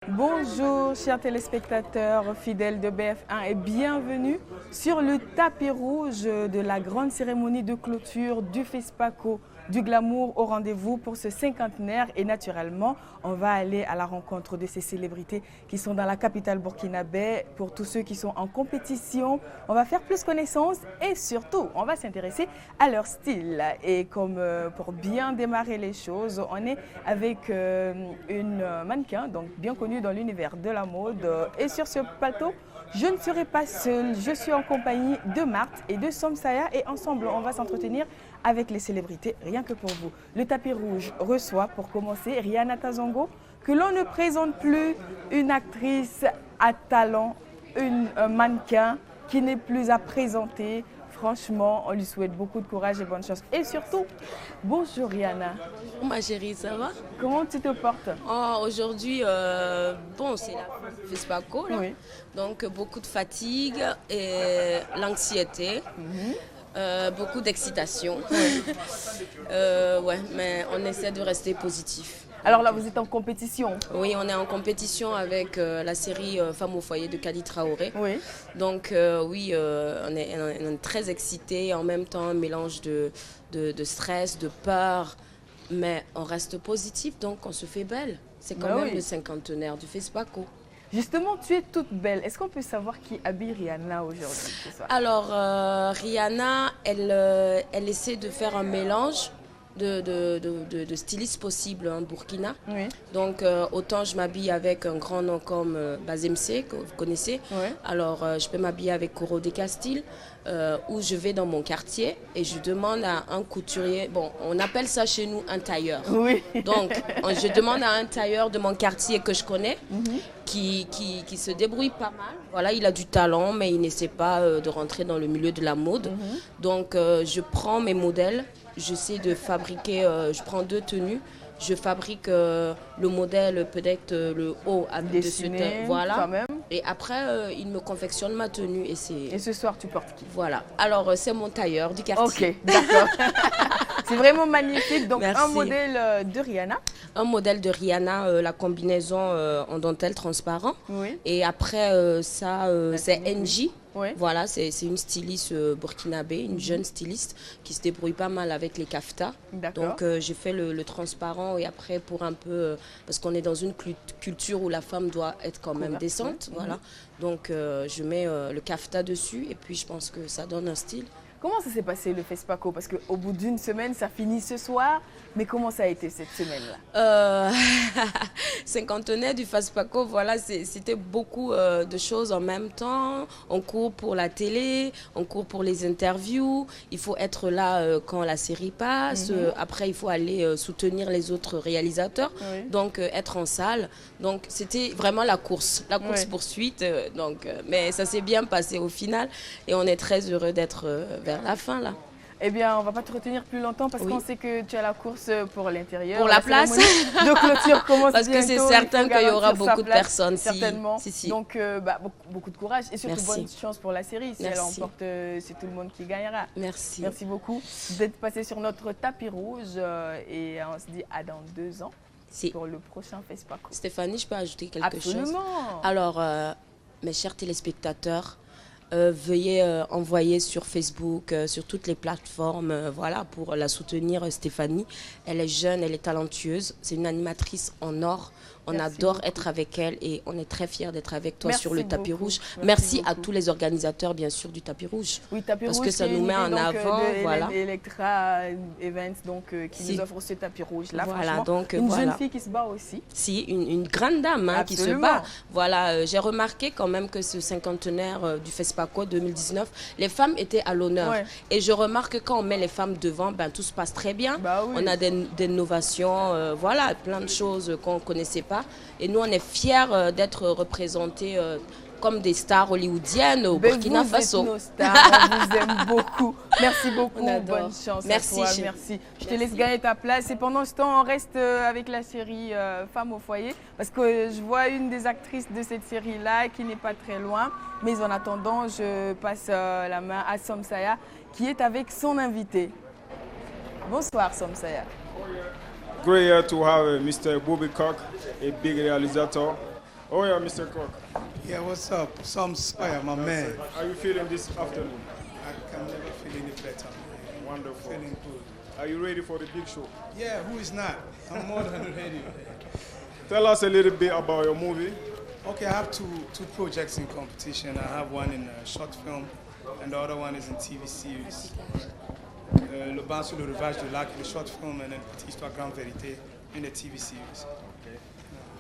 Bonjour chers téléspectateurs fidèles de BF1 et bienvenue sur le tapis rouge de la grande cérémonie de clôture du FESPACO du glamour au rendez-vous pour ce cinquantenaire et naturellement on va aller à la rencontre de ces célébrités qui sont dans la capitale burkinabé. Pour tous ceux qui sont en compétition, on va faire plus connaissance et surtout on va s'intéresser à leur style. Et comme pour bien démarrer les choses, on est avec une mannequin donc bien connue dans l'univers de la mode et sur ce plateau je ne serai pas seule, je suis en compagnie de Marthe et de Somsaya et ensemble on va s'entretenir avec les célébrités rien que pour vous. Le tapis rouge reçoit pour commencer Rihanna Tazongo, que l'on ne présente plus, une actrice à talent, une mannequin qui n'est plus à présenter. Franchement, on lui souhaite beaucoup de courage et bonne chance. Et surtout, bonjour Rihanna. Bonjour ma chérie, ça va? Comment tu te portes? Aujourd'hui, bon, c'est la FESPACO, là. Oui. Donc beaucoup de fatigue et l'anxiété. Beaucoup d'excitation. Ouais, mais on essaie de rester positif. Alors là, vous êtes en compétition? Oui, on est en compétition avec la série Femmes au foyer de Kadi Traoré. Oui. Donc oui, on est très excités, en même temps un mélange de stress, de peur, mais on reste positif, donc on se fait belle. C'est quand même le cinquantenaire du FESPACO. Justement, tu es toute belle. Est-ce qu'on peut savoir qui habille Rihanna aujourd'hui? Alors, Rihanna, elle essaie de faire un mélange de stylistes possibles en Burkina. Oui. Donc, autant je m'habille avec un grand nom comme Bazemse, que vous connaissez. Oui. Alors, je peux m'habiller avec Coro de Castille, où je vais dans mon quartier et je demande à un couturier, bon, on appelle ça chez nous un tailleur. Oui. Donc, je demande à un tailleur de mon quartier que je connais, qui se débrouille pas mal. Voilà, il a du talent, mais il n'essaie pas de rentrer dans le milieu de la mode. Donc, je prends mes modèles, j'essaie de fabriquer, je prends 2 tenues, je fabrique le modèle, peut-être le haut de ce teint, voilà. Et après, il me confectionne ma tenue. Et ce soir, tu portes qui? Voilà. Alors, c'est mon tailleur du quartier. Ok, d'accord. C'est vraiment magnifique. Donc, merci. Un modèle de Rihanna. Un modèle de Rihanna, la combinaison en dentelle transparent. Oui. Et après, c'est NJ. Oui. Voilà, c'est une styliste burkinabé, une jeune styliste qui se débrouille pas mal avec les kaftas. Donc j'ai fait le transparent et après pour un peu, parce qu'on est dans une culture où la femme doit être quand même décente. Voilà. Donc je mets le kafta dessus et puis je pense que ça donne un style. Comment ça s'est passé le FESPACO? Parce qu'au bout d'une semaine, ça finit ce soir. Mais comment ça a été cette semaine-là? Cinquantenaire du FESPACO, voilà, c'était beaucoup de choses en même temps. On court pour la télé, on court pour les interviews. Il faut être là quand la série passe. Après, il faut aller soutenir les autres réalisateurs. Oui. Donc, être en salle. Donc, c'était vraiment la course-poursuite. Mais ça s'est bien passé au final. Et on est très heureux d'être vers la fin, là. Eh bien, on ne va pas te retenir plus longtemps parce qu'on sait que tu as la course pour l'intérieur. Pour la place de clôture commence parce que c'est certain qu'il y aura beaucoup de personnes. Certainement. Si. Donc, beaucoup de courage et surtout bonne chance pour la série. Si elle emporte, c'est tout le monde qui gagnera. Merci. Merci beaucoup d'être passé sur notre tapis rouge et on se dit à dans 2 ans pour le prochain FESPACO. Stéphanie, je peux ajouter quelque chose? Absolument. Alors, mes chers téléspectateurs, veuillez envoyer sur Facebook, sur toutes les plateformes, voilà, pour la soutenir, Stéphanie. Elle est jeune, elle est talentueuse, c'est une animatrice en or. On adore être avec elle et on est très fiers d'être avec toi sur le tapis rouge. Merci à tous les organisateurs, bien sûr, du tapis rouge. Oui, tapis rouge, parce que ça nous met en avant. Voilà. Electra Events, donc, qui nous offre ce tapis rouge là. Voilà, donc, une jeune fille qui se bat aussi. Si, une grande dame qui se bat. Voilà, j'ai remarqué quand même que ce cinquantenaire du FESPACO 2019, les femmes étaient à l'honneur. Ouais. Et je remarque que quand on met les femmes devant, ben, tout se passe très bien. Bah oui. On a des innovations, voilà, plein de choses qu'on ne connaissait pas. Et nous, on est fiers d'être représentés comme des stars hollywoodiennes au Burkina Faso. Vous êtes nos stars, on vous aime beaucoup. Merci beaucoup, bonne chance merci, à toi. Merci. Je te laisse gagner ta place. Et pendant ce temps, on reste avec la série Femmes au foyer. Parce que je vois une des actrices de cette série-là qui n'est pas très loin. Mais en attendant, je passe la main à Somsaya qui est avec son invité. Bonsoir Somsaya. Great to have Mr. Bobby Cock, a big realizator. Oh yeah, Mr. Cook. Yeah, what's up? Sam Sawyer, my man. How are you feeling this afternoon? I can never feel any better. Wonderful. Feeling good. Are you ready for the big show? Yeah, who is not? I'm more than ready. Tell us a little bit about your movie. Okay, I have two projects in competition. I have one in a short film, and the other one is in TV series. Le Banc sur le Rivage du Lac, the short film, and then Petite Histoire Grande Vérité in the TV series.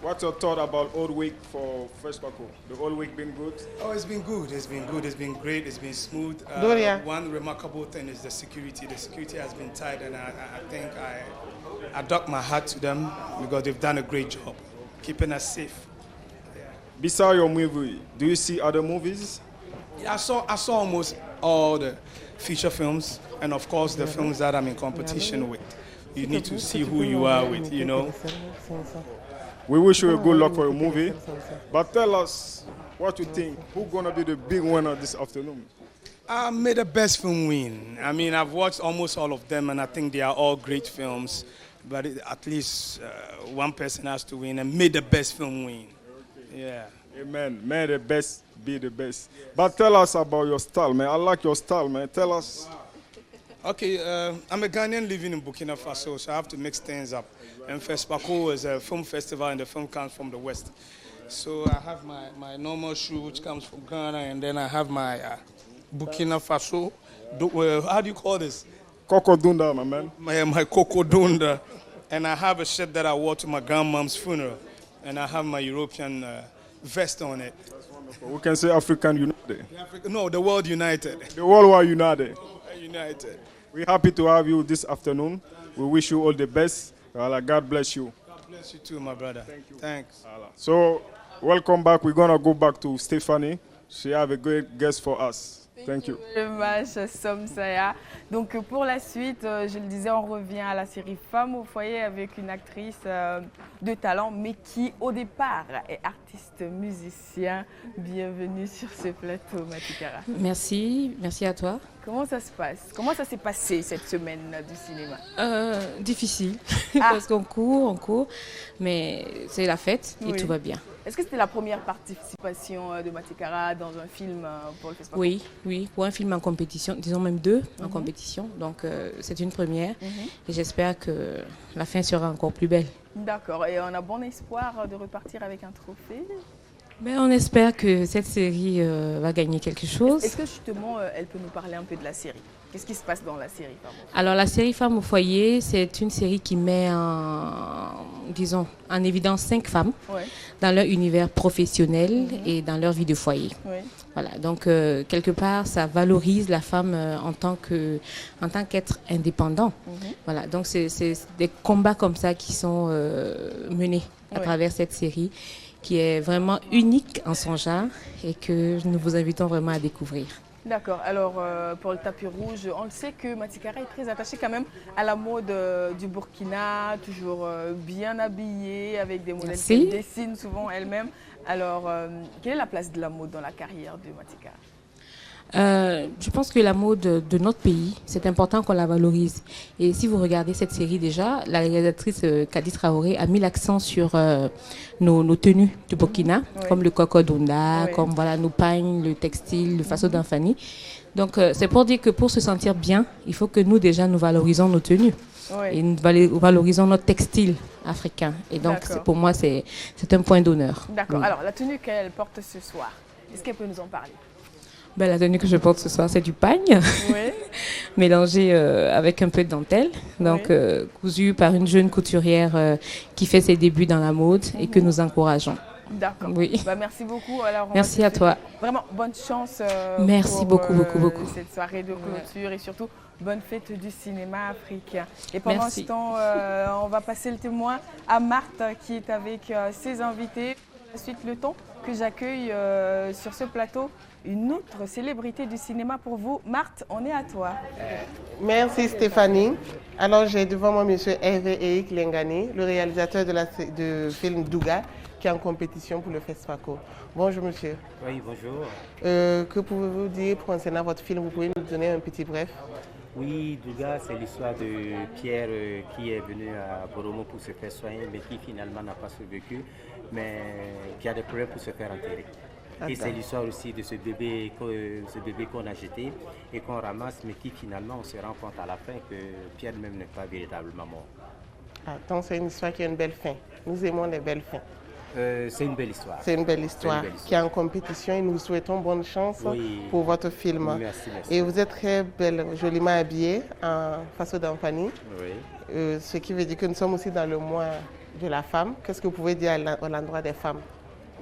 What's your thought about Old Week for FESPACO? The Old Week been good? Oh, it's been good. It's been good. It's been great. It's been smooth. Doria. One remarkable thing is the security. The security has been tight, and I think I dock my hat to them because they've done a great job keeping us safe. Besides your movie, do you see other movies? Yeah, I saw almost all the feature films, and of course the films that I'm in competition with. You need to see who you are with, you know. We wish you a good luck for your movie. But tell us what you think. Who's going to be the big winner this afternoon? May the best film win. I mean, I've watched almost all of them, and I think they are all great films. But at least one person has to win, and may the best film win. Yeah. Amen. May the best be the best. But tell us about your style, man. I like your style, man. Tell us. Okay, I'm a Ghanaian living in Burkina Faso, so I have to mix things up. And FESPACO is a film festival, and the film comes from the West. So I have my normal shoe, which comes from Ghana, and then I have my Burkina Faso. How do you call this? Coco Dunda, my man. My Coco Dunda. And I have a shirt that I wore to my grandmom's funeral. And I have my European vest on it. We can say African United. No, the World United. The Worldwide United. United. We're happy to have you this afternoon. We wish you all the best. God bless you. God bless you too, my brother. Thank you. Thanks. So, welcome back. We're going to go back to Stephanie. She have a great guest for us. Thank you. Very much, Sam Sawyer. Donc pour la suite, je le disais, on revient à la série Femmes au foyer avec une actrice de talent, mais qui au départ est artiste musicien. Bienvenue sur ce plateau, Matikara. Merci à toi. Comment ça se passe? Comment ça s'est passé cette semaine du cinéma? Difficile, parce qu'on court, mais c'est la fête et tout va bien. Est-ce que c'était la première participation de Matikara dans un film pour le festival? Oui, pour un film en compétition, disons même deux en compétition. Donc c'est une première et j'espère que la fin sera encore plus belle. D'accord, et on a bon espoir de repartir avec un trophée? Ben, on espère que cette série va gagner quelque chose. Est-ce que justement elle peut nous parler un peu de la série? Qu'est-ce qui se passe dans la série? Alors la série Femmes au foyer, c'est une série qui met en évidence 5 femmes dans leur univers professionnel et dans leur vie de foyer. Voilà, donc quelque part ça valorise la femme en tant qu'être indépendant. Voilà, donc c'est des combats comme ça qui sont menés à travers cette série, qui est vraiment unique en son genre et que nous vous invitons vraiment à découvrir. D'accord, alors pour le tapis rouge, on le sait que Matikara est très attachée quand même à la mode du Burkina, toujours bien habillée, avec des modèles qu'elle dessine souvent elle-même. Alors, quelle est la place de la mode dans la carrière de Matikara? Je pense que la mode de notre pays, c'est important qu'on la valorise. Et si vous regardez cette série déjà, la réalisatrice Kadi Traoré a mis l'accent sur nos tenues du Burkina, comme le Coco Dunda, comme voilà, nos pagnes, le textile, le faso d'Anfani. Donc c'est pour dire que pour se sentir bien, il faut que nous déjà nous valorisons nos tenues. Et nous valorisons notre textile africain. Et donc pour moi, c'est un point d'honneur. D'accord, alors la tenue qu'elle porte ce soir, est-ce qu'elle peut nous en parler? Ben, la tenue que je porte ce soir, c'est du pagne, mélangé avec un peu de dentelle, donc cousu par une jeune couturière qui fait ses débuts dans la mode et que nous encourageons. D'accord. Bah, merci beaucoup. Alors, merci à toi. Vraiment, bonne chance merci pour beaucoup. cette soirée de clôture et surtout, bonne fête du cinéma africain. Et pendant ce temps, on va passer le témoin à Marthe qui est avec ses invités. Ensuite, le temps que j'accueille sur ce plateau une autre célébrité du cinéma pour vous. Marthe, on est à toi. Merci Stéphanie. Alors j'ai devant moi M. Hervé Eric Lengani, le réalisateur du film Douga, qui est en compétition pour le FESPACO. Bonjour monsieur. Oui, bonjour. Que pouvez-vous dire concernant votre film? Vous pouvez nous donner un petit bref? Oui, Douga, c'est l'histoire de Pierre qui est venu à Boromo pour se faire soigner, mais qui finalement n'a pas survécu. mais qui a des problèmes pour se faire enterrer. Et c'est l'histoire aussi de ce bébé qu'on a jeté et qu'on ramasse, mais qui finalement, on se rend compte à la fin que Pierre même n'est pas véritablement mort. Ah, donc c'est une histoire qui a une belle fin. Nous aimons les belles fins. C'est une belle histoire. C'est une belle histoire qui est en compétition et nous souhaitons bonne chance pour votre film. Merci. Et vous êtes très belle, joliment habillée en façon d'Anfani. Oui. Ce qui veut dire que nous sommes aussi dans le mois de la femme. Qu'est-ce que vous pouvez dire à l'endroit des femmes?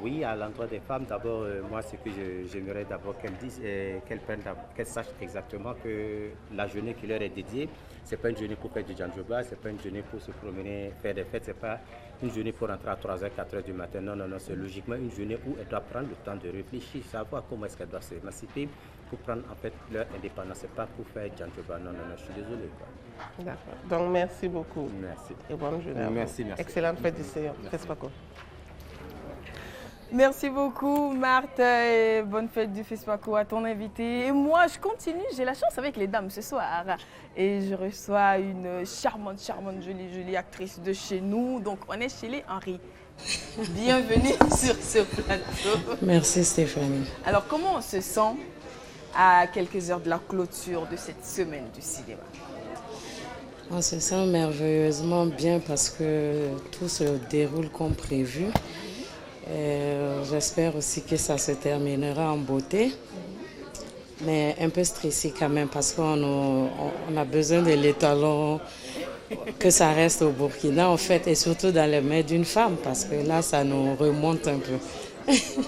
Oui, à l'endroit des femmes, d'abord, moi, ce que j'aimerais d'abord qu'elles disent, qu'elles sachent exactement que la journée qui leur est dédiée, ce n'est pas une journée pour faire du djanjoba, ce n'est pas une journée pour se promener, faire des fêtes, ce n'est pas une journée pour rentrer à 3h, 4h du matin. Non, c'est logiquement une journée où elles doivent prendre le temps de réfléchir, savoir comment est-ce qu'elles doivent s'émanciper pour prendre en fait leur indépendance. Ce n'est pas pour faire djanjoba. Non, je suis désolé. D'accord. Donc, merci beaucoup. Merci. Et bonne journée. Merci. Excellente fête du Seigneur. FESPACO. Merci beaucoup Marthe et bonne fête du FESPACO à ton invité. Et moi je continue, j'ai la chance avec les dames ce soir et je reçois une charmante, jolie actrice de chez nous. Donc on est chez les Henry. Bienvenue sur ce plateau. Merci Stéphanie. Alors comment on se sent à quelques heures de la clôture de cette semaine du cinéma? On se sent merveilleusement bien parce que tout se déroule comme prévu. J'espère aussi que ça se terminera en beauté, mais un peu stressé quand même parce qu'on a besoin de l'étalon, que ça reste au Burkina en fait, et surtout dans les mains d'une femme parce que là ça nous remonte un peu.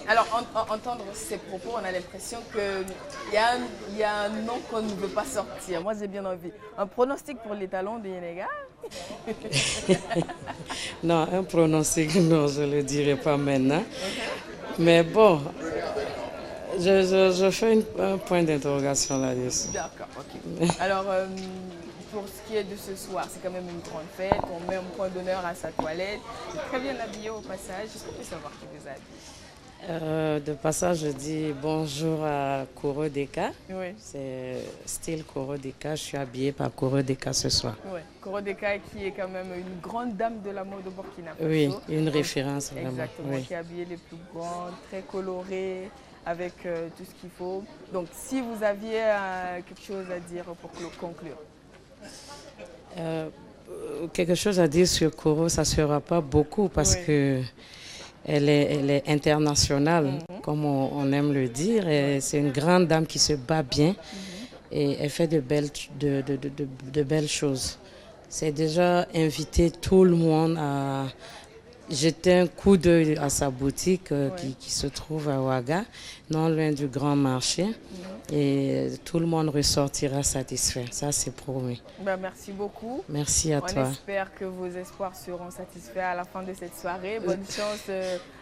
Alors, entendre ces propos, on a l'impression qu'il y a un nom qu'on ne veut pas sortir. Moi, j'ai bien envie. Un pronostic pour les talons de Yenega? Non, un pronostic, non, je ne le dirai pas maintenant. Mais bon, je fais un point d'interrogation là-dessus. D'accord, ok. Alors, pour ce qui est de ce soir, c'est quand même une grande fête. On met un point d'honneur à sa toilette. Très bien habillé au passage. Est-ce qu'on peut savoir qui vous a habillé? De passage, je dis bonjour à Koro Deka. Oui. C'est style Koro Deka. Je suis habillée par Koro Deka ce soir. Oui, Koro Deka qui est quand même une grande dame de la mode au Burkina Faso. Oui, une référence vraiment. Exactement, oui. Qui est habillée les plus grandes, très colorée, avec tout ce qu'il faut. Donc, si vous aviez quelque chose à dire pour conclure. Quelque chose à dire sur Koro, ça ne sera pas beaucoup parce que elle est internationale, comme on aime le dire. C'est une grande dame qui se bat bien et elle fait de belles choses. C'est déjà invité tout le monde à jeter un coup d'œil à sa boutique qui se trouve à Ouaga, non loin du grand marché. Et tout le monde ressortira satisfait. Ça, c'est promis. Merci beaucoup. Merci à toi. On espère que vos espoirs seront satisfaits à la fin de cette soirée. Bonne chance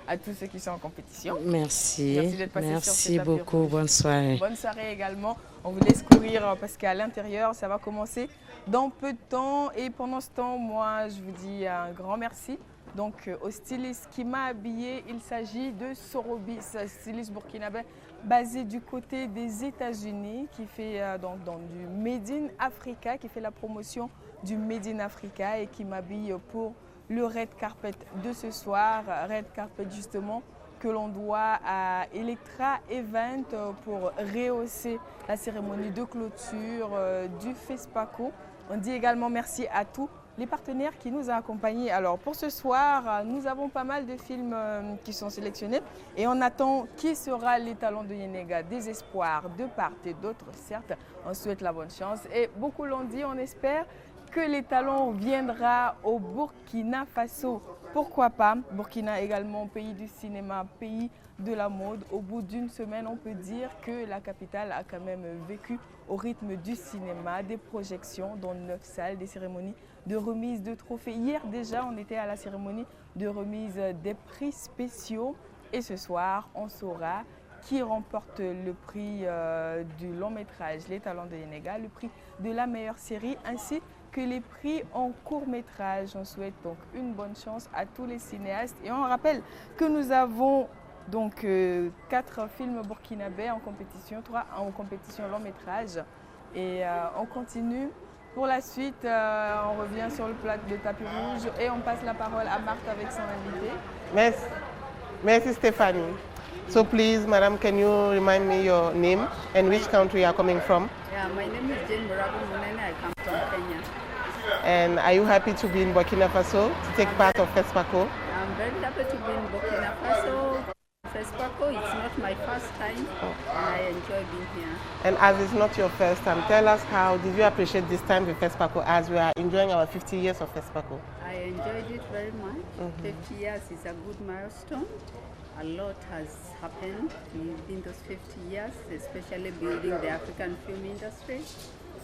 à tous ceux qui sont en compétition. Merci. Merci d'être passé sur ce tapis beaucoup. rouge. Bonne soirée. Bonne soirée également. On vous laisse courir parce qu'à l'intérieur, ça va commencer dans peu de temps. Et pendant ce temps, moi, je vous dis un grand merci. Donc, au styliste qui m'a habillée, il s'agit de Sorobis, styliste burkinabé basé du côté des États-Unis, qui fait dans du Made in Africa, qui fait la promotion du Made in Africa et qui m'habille pour le Red Carpet de ce soir. Red Carpet justement que l'on doit à Electra Event pour rehausser la cérémonie de clôture du FESPACO. On dit également merci à tous les partenaires qui nous ont accompagnés. Alors pour ce soir, nous avons pas mal de films qui sont sélectionnés et on attend qui sera les talents de Yenega. Des espoirs de part et d'autre, certes. On souhaite la bonne chance et beaucoup l'ont dit, on espère que les talents viendra au Burkina Faso. Pourquoi pas? Burkina également, pays du cinéma, pays de la mode. Au bout d'une semaine, on peut dire que la capitale a quand même vécu au rythme du cinéma, des projections dans 9 salles, des cérémonies de remise de trophées. Hier déjà, on était à la cérémonie de remise des prix spéciaux. Et ce soir, on saura qui remporte le prix du long métrage Les Talents de Yenega, le prix de la meilleure série, ainsi que les prix en court métrage. On souhaite donc une bonne chance à tous les cinéastes. Et on rappelle que nous avons donc 4 films burkinabés en compétition, 3 en compétition long métrage. Et on continue. Pour la suite, on revient sur le plat de tapis rouge et on passe la parole à Marthe avec son invité. Merci. Merci Stéphanie. So please, Madam, can you remind me your name and which country you are coming from? Yeah, my name is Jane Murabu Munene. I come from Kenya. And are you happy to be in Burkina Faso to take part of FESPACO? I'm very happy to be in Burkina Faso. FESPACO, it's not my first time, and I enjoy being here. And as it's not your first time, tell us how did you appreciate this time with FESPACO as we are enjoying our 50 years of FESPACO? I enjoyed it very much. 50 years is a good milestone. A lot has happened in those 50 years, especially building the African film industry,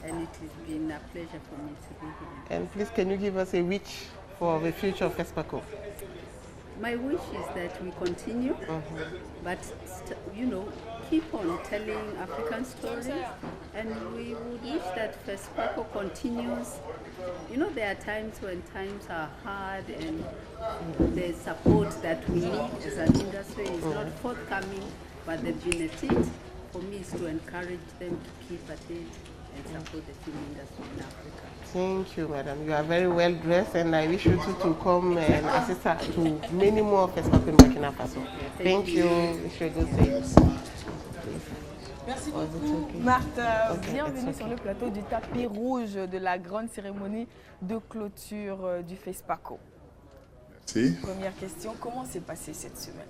and it has been a pleasure for me to be here. And please, can you give us a wish for the future of FESPACO? My wish is that we continue, but keep on telling African stories, and we would wish that FESPACO continues. There are times when times are hard and the support that we need as an industry is not forthcoming, but the benefit for me is to encourage them to keep at it and support the film industry in Africa. Thank you, madam. You are very well dressed, and I wish you to come and assist us to many more FESPACO in Burkina Faso. Thank you. Wish you a good day. Merci beaucoup, Martha. Bienvenue sur le plateau du tapis rouge de la grande cérémonie de clôture du FESPACO. Merci. Première question, comment s'est passée cette semaine?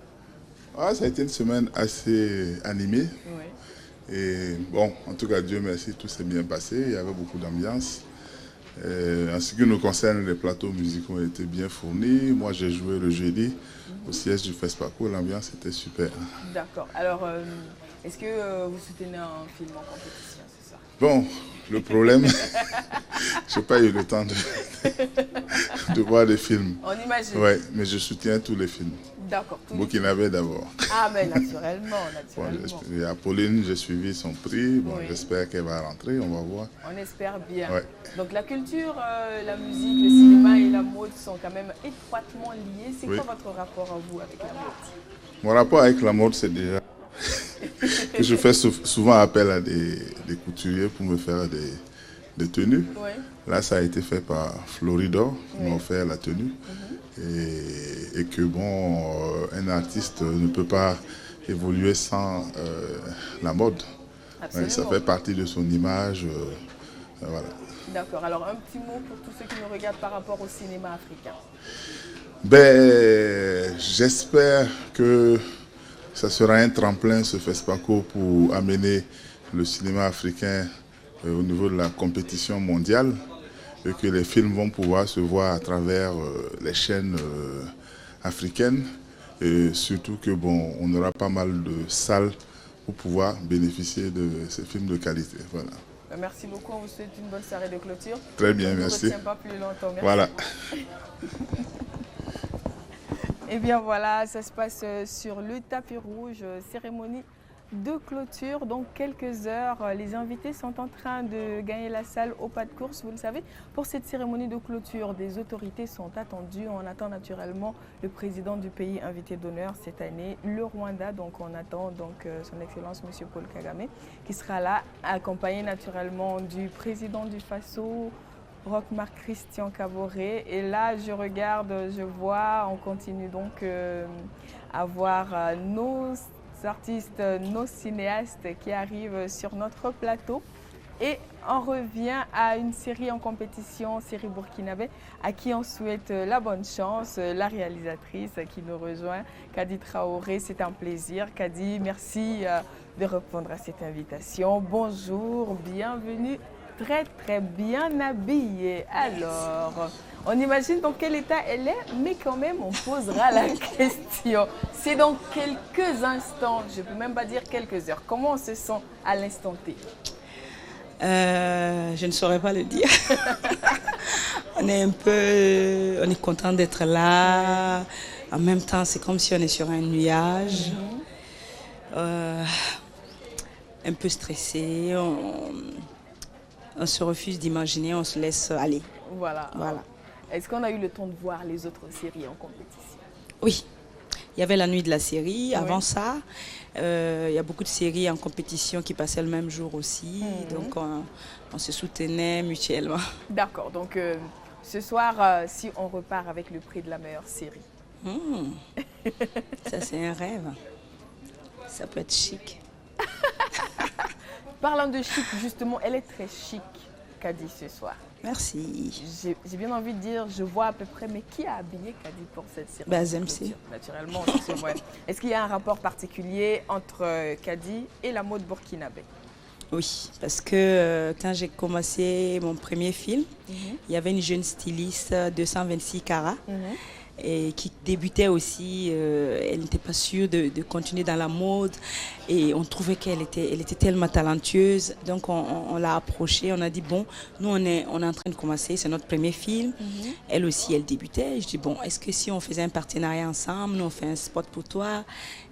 Ça a été une semaine assez animée. Oui. Et bon, en tout cas, Dieu merci, tout s'est bien passé. Il y avait beaucoup d'ambiance. En ce qui nous concerne, les plateaux musicaux ont été bien fournis. Moi, j'ai joué le jeudi au siège du FESPACO. L'ambiance était super. D'accord. Alors, est-ce que vous soutenez un film en compétition, c'est ça? Bon, le problème, je n'ai pas eu le temps de voir des films. On imagine. Oui, mais je soutiens tous les films. D'accord. Burkinabé d'abord. Ah, mais naturellement, naturellement. Bon, et Apolline, j'ai suivi son prix. Bon, Oui. j'espère qu'elle va rentrer, on va voir. On espère bien. Ouais. Donc la culture, la musique, le cinéma et la mode sont quand même étroitement liés. C'est Oui. quoi votre rapport à vous avec la mode? Mon rapport avec la mode, c'est déjà que je fais souvent appel à des couturiers pour me faire des tenues. Oui. Là, ça a été fait par Floridor, qui Oui. m'a offert la tenue. Et que bon, un artiste ne peut pas évoluer sans la mode. Ouais, ça fait partie de son image. Voilà. D'accord. Alors un petit mot pour tous ceux qui nous regardent par rapport au cinéma africain. Ben, j'espère que ça sera un tremplin, ce FESPACO, pour amener le cinéma africain au niveau de la compétition mondiale et que les films vont pouvoir se voir à travers les chaînes africaines et surtout que bon, on aura pas mal de salles pour pouvoir bénéficier de ces films de qualité. Voilà. Merci beaucoup. On vous souhaite une bonne soirée de clôture. Très bien, On ne merci. vous retient pas plus longtemps. Merci. Voilà. Et bien voilà, ça se passe sur le tapis rouge, cérémonie de clôture. Dans quelques heures, les invités sont en train de gagner la salle au pas de course. Vous le savez, pour cette cérémonie de clôture, des autorités sont attendues. On attend naturellement le président du pays invité d'honneur cette année, le Rwanda. Donc on attend son Excellence M. Paul Kagame qui sera là, accompagné naturellement du président du Faso, Roch-Marc Christian Kaboré. Et là, je regarde, je vois, on continue donc à voir nos artistes, nos cinéastes qui arrivent sur notre plateau. Et on revient à une série en compétition, série burkinabé, à qui on souhaite la bonne chance. La réalisatrice qui nous rejoint, Kadi Traoré, c'est un plaisir. Kadi, merci de répondre à cette invitation. Bonjour, bienvenue. Très très bien habillée. Alors, on imagine dans quel état elle est, mais quand même on posera la question. C'est dans quelques instants, je ne peux même pas dire quelques heures. Comment on se sent à l'instant T? Je ne saurais pas le dire. On est content d'être là. En même temps, c'est comme si on est sur un nuage. Un peu stressé. On se refuse d'imaginer, on se laisse aller. Voilà. Est-ce qu'on a eu le temps de voir les autres séries en compétition? Oui. Il y avait la nuit de la série. Oui. Avant ça, il y a beaucoup de séries en compétition qui passaient le même jour aussi. Donc, on se soutenait mutuellement. D'accord. Donc, ce soir, si on repart avec le prix de la meilleure série, Ça, c'est un rêve. Ça peut être chic. Parlant de chic, justement, elle est très chic, Kadi, ce soir. Merci. J'ai bien envie de dire, je vois à peu près, mais qui a habillé Kadi pour cette série? ZMC. Naturellement, c'est vrai. Est-ce qu'il y a un rapport particulier entre Kadi et la mode burkinabé? Oui, parce que quand j'ai commencé mon premier film, il y avait une jeune styliste 226 carats. Et qui débutait aussi, elle n'était pas sûre de continuer dans la mode et on trouvait qu'elle était tellement talentueuse, donc on l'a approchée, on a dit bon, nous on est en train de commencer, c'est notre premier film, elle aussi elle débutait, je dis bon, est-ce que si on faisait un partenariat ensemble, nous on fait un spot pour toi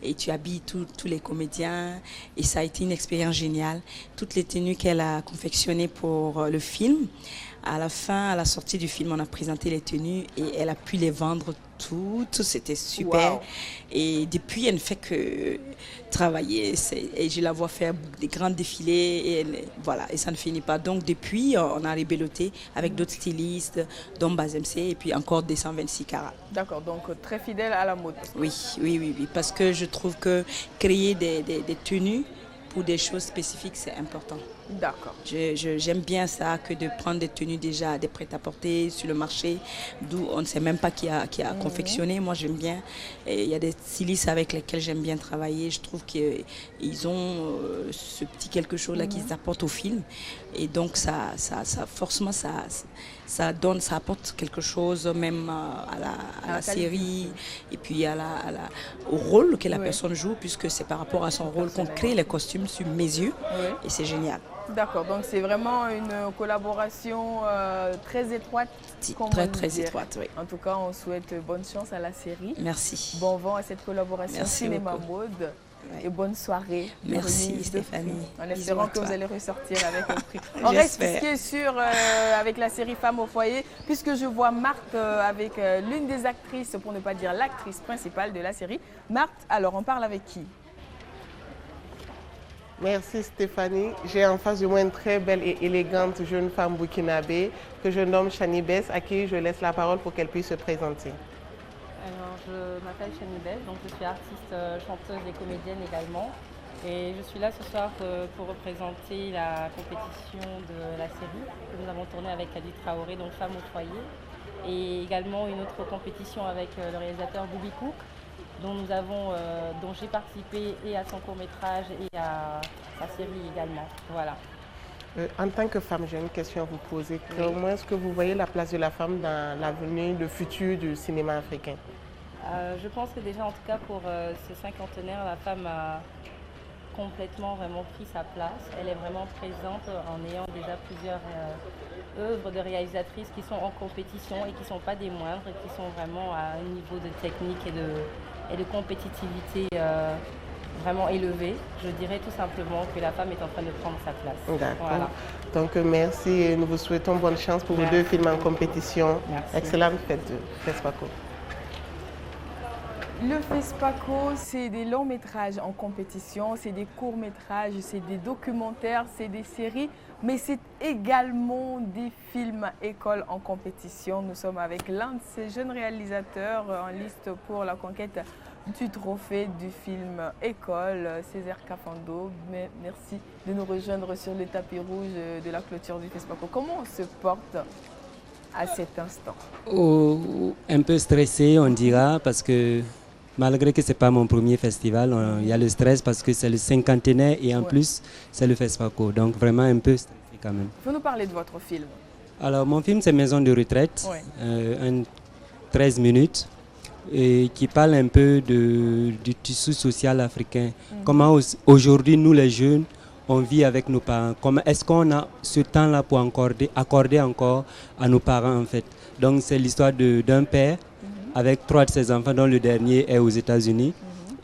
et tu habilles tous les comédiens, et ça a été une expérience géniale, toutes les tenues qu'elle a confectionnées pour le film. À la fin, à la sortie du film, on a présenté les tenues et elle a pu les vendre toutes. C'était super. Wow. Et depuis, elle ne fait que travailler. Et je la vois faire des grands défilés. Et ça ne finit pas. Donc, depuis, on a rébelloté avec d'autres stylistes, dont ZMC et puis encore des 126 carats. D'accord, donc très fidèle à la mode. Oui. Parce que je trouve que créer des tenues pour des choses spécifiques, c'est important. D'accord. J'aime bien ça que de prendre des tenues déjà, des prêt-à-porter sur le marché, d'où on ne sait même pas qui a confectionné. Moi, j'aime bien. Et il y a des stylistes avec lesquels j'aime bien travailler. Je trouve qu'ils ont ce petit quelque chose-là qu'ils apportent au film. Et donc, forcément, ça apporte quelque chose même à la série et puis au rôle que la personne joue, puisque c'est par rapport à son rôle qu'on crée les costumes sur mesure. Et c'est génial. D'accord, donc c'est vraiment une collaboration très étroite. Très étroite, oui. En tout cas, on souhaite bonne chance à la série. Merci. Bon vent à cette collaboration cinéma-mode. Et bonne soirée. Merci Stéphanie. En espérant que vous allez ressortir avec un prix. On reste ce qui est sûr avec la série Femmes au foyer, puisque je vois Marthe avec l'une des actrices, pour ne pas dire l'actrice principale de la série. Marthe, alors on parle avec qui? Merci Stéphanie. J'ai en face de moi une très belle et élégante jeune femme burkinabé que je nomme Chani Bess, à qui je laisse la parole pour qu'elle puisse se présenter. Alors, je m'appelle Chani Bess, donc je suis artiste, chanteuse et comédienne également. Et je suis là ce soir pour représenter la compétition de la série que nous avons tournée avec Kadi Traoré, donc Femmes au foyer. Et également une autre compétition avec le réalisateur Boubi Cook, dont j'ai participé et à son court-métrage et à sa série également. Voilà. En tant que femme, j'ai une question à vous poser. Comment est-ce que vous voyez la place de la femme dans l'avenir, le futur du cinéma africain? Je pense que déjà, en tout cas pour ce cinquantenaire, la femme a complètement vraiment pris sa place. Elle est vraiment présente en ayant déjà plusieurs œuvres de réalisatrices qui sont en compétition et qui ne sont pas des moindres, qui sont vraiment à un niveau de technique et de compétitivité vraiment élevé. Je dirais tout simplement que la femme est en train de prendre sa place. D'accord. Voilà. Donc merci et nous vous souhaitons bonne chance pour vos deux films en compétition. Merci. Excellente fête de FESPACO. Le FESPACO, c'est des longs métrages en compétition, c'est des courts métrages, c'est des documentaires, c'est des séries, mais c'est également des films école en compétition. Nous sommes avec l'un de ces jeunes réalisateurs en liste pour la conquête du trophée du film école, Césaire Kafando. Merci de nous rejoindre sur le tapis rouge de la clôture du FESPACO. Comment on se porte à cet instant? Un peu stressé, on dira, parce que malgré que ce n'est pas mon premier festival, il y a le stress parce que c'est le cinquantenaire et en plus, c'est le FESPACO. Donc vraiment un peu stressé quand même. Vous nous parlez de votre film? Alors mon film, c'est Maison de retraite, 13 minutes, et qui parle un peu du tissu social africain. Comment aujourd'hui, nous les jeunes, on vit avec nos parents. Est-ce qu'on a ce temps-là pour accorder encore à nos parents en fait? Donc c'est l'histoire d'un père avec 3 de ses enfants, dont le dernier est aux États-Unis.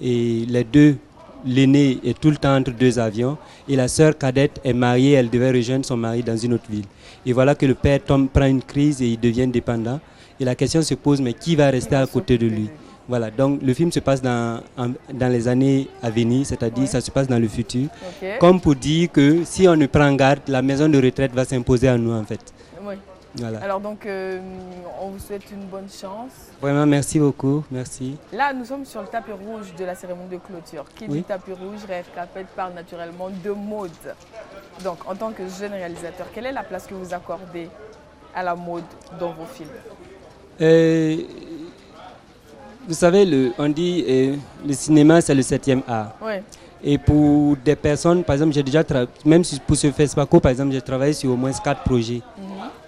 Et les deux, l'aîné est tout le temps entre 2 avions. Et la sœur cadette est mariée, elle devait rejoindre son mari dans une autre ville. Et voilà que le père prend une crise et il devient dépendant. Et la question se pose, mais qui va rester à côté de lui? Voilà, donc le film se passe dans les années à venir, c'est-à-dire ça se passe dans le futur. Comme pour dire que si on ne prend garde, la maison de retraite va s'imposer à nous en fait. Voilà. Alors donc, on vous souhaite une bonne chance. Vraiment, merci beaucoup. Merci. Là, nous sommes sur le tapis rouge de la cérémonie de clôture. Qui dit tapis rouge, Rêve Carpet parle naturellement de mode. Donc, en tant que jeune réalisateur, quelle est la place que vous accordez à la mode dans vos films? Vous savez, on dit le cinéma, c'est le 7e art. Ouais. Et pour des personnes, par exemple, j'ai déjà même pour ce FESPACO, par exemple, j'ai travaillé sur au moins 4 projets.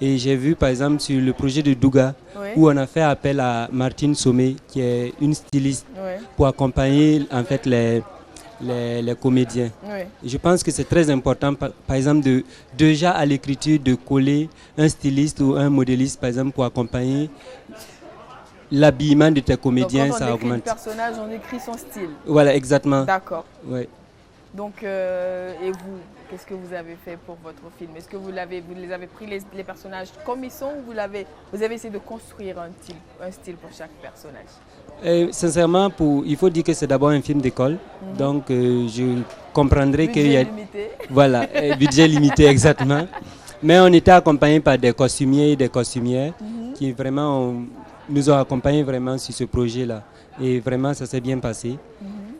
Et j'ai vu, par exemple, sur le projet de Douga, où on a fait appel à Martine Sommet, qui est une styliste, pour accompagner en fait les comédiens. Et je pense que c'est très important, par exemple, déjà à l'écriture, de coller un styliste ou un modéliste, par exemple, pour accompagner l'habillement de tes comédiens. Donc, quand on ça écrit augmente. le personnage, on écrit son style. Voilà, exactement. D'accord. Ouais. Donc, et vous, qu'est-ce que vous avez fait pour votre film? Est-ce que vous les avez pris les personnages comme ils sont, ou vous avez essayé de construire un style pour chaque personnage? Sincèrement, il faut dire que c'est d'abord un film d'école. Donc, je comprendrais qu'il y a... Limité. Voilà, budget limité, exactement. Mais on était accompagné par des costumiers et des costumières qui vraiment nous ont accompagnés vraiment sur ce projet-là. Et vraiment, ça s'est bien passé.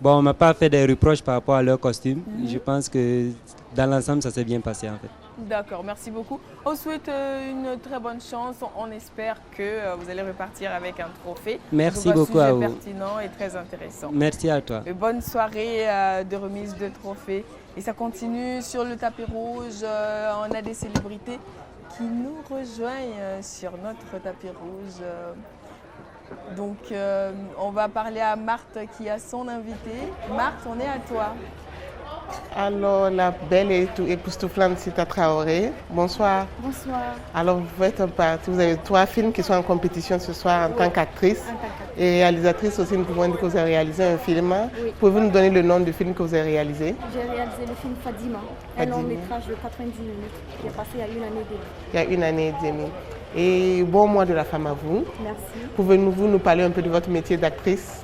Bon, on ne m'a pas fait des reproches par rapport à leur costume. Je pense que dans l'ensemble, ça s'est bien passé en fait. D'accord, merci beaucoup. On souhaite une très bonne chance. On espère que vous allez repartir avec un trophée. Merci beaucoup à vous. Pertinent et très intéressant. Merci à toi. Et bonne soirée de remise de trophées. Et ça continue sur le tapis rouge. On a des célébrités qui nous rejoignent sur notre tapis rouge. Donc, on va parler à Marthe qui a son invité. Marthe, on est à toi. Alors, la belle et époustouflante Sita Traoré, bonsoir. Bonsoir. Alors, vous avez 3 films qui sont en compétition ce soir en tant qu'actrice et réalisatrice aussi. Nous pouvons dire que vous avez réalisé un film. Oui. Pouvez-vous nous donner le nom du film que vous avez réalisé? J'ai réalisé le film Fadima, un long métrage de 90 minutes qui est passé il y a 1 année et demie. Il y a 1 année et demie. Et bon mois de la femme à vous. Merci. Pouvez-vous nous parler un peu de votre métier d'actrice?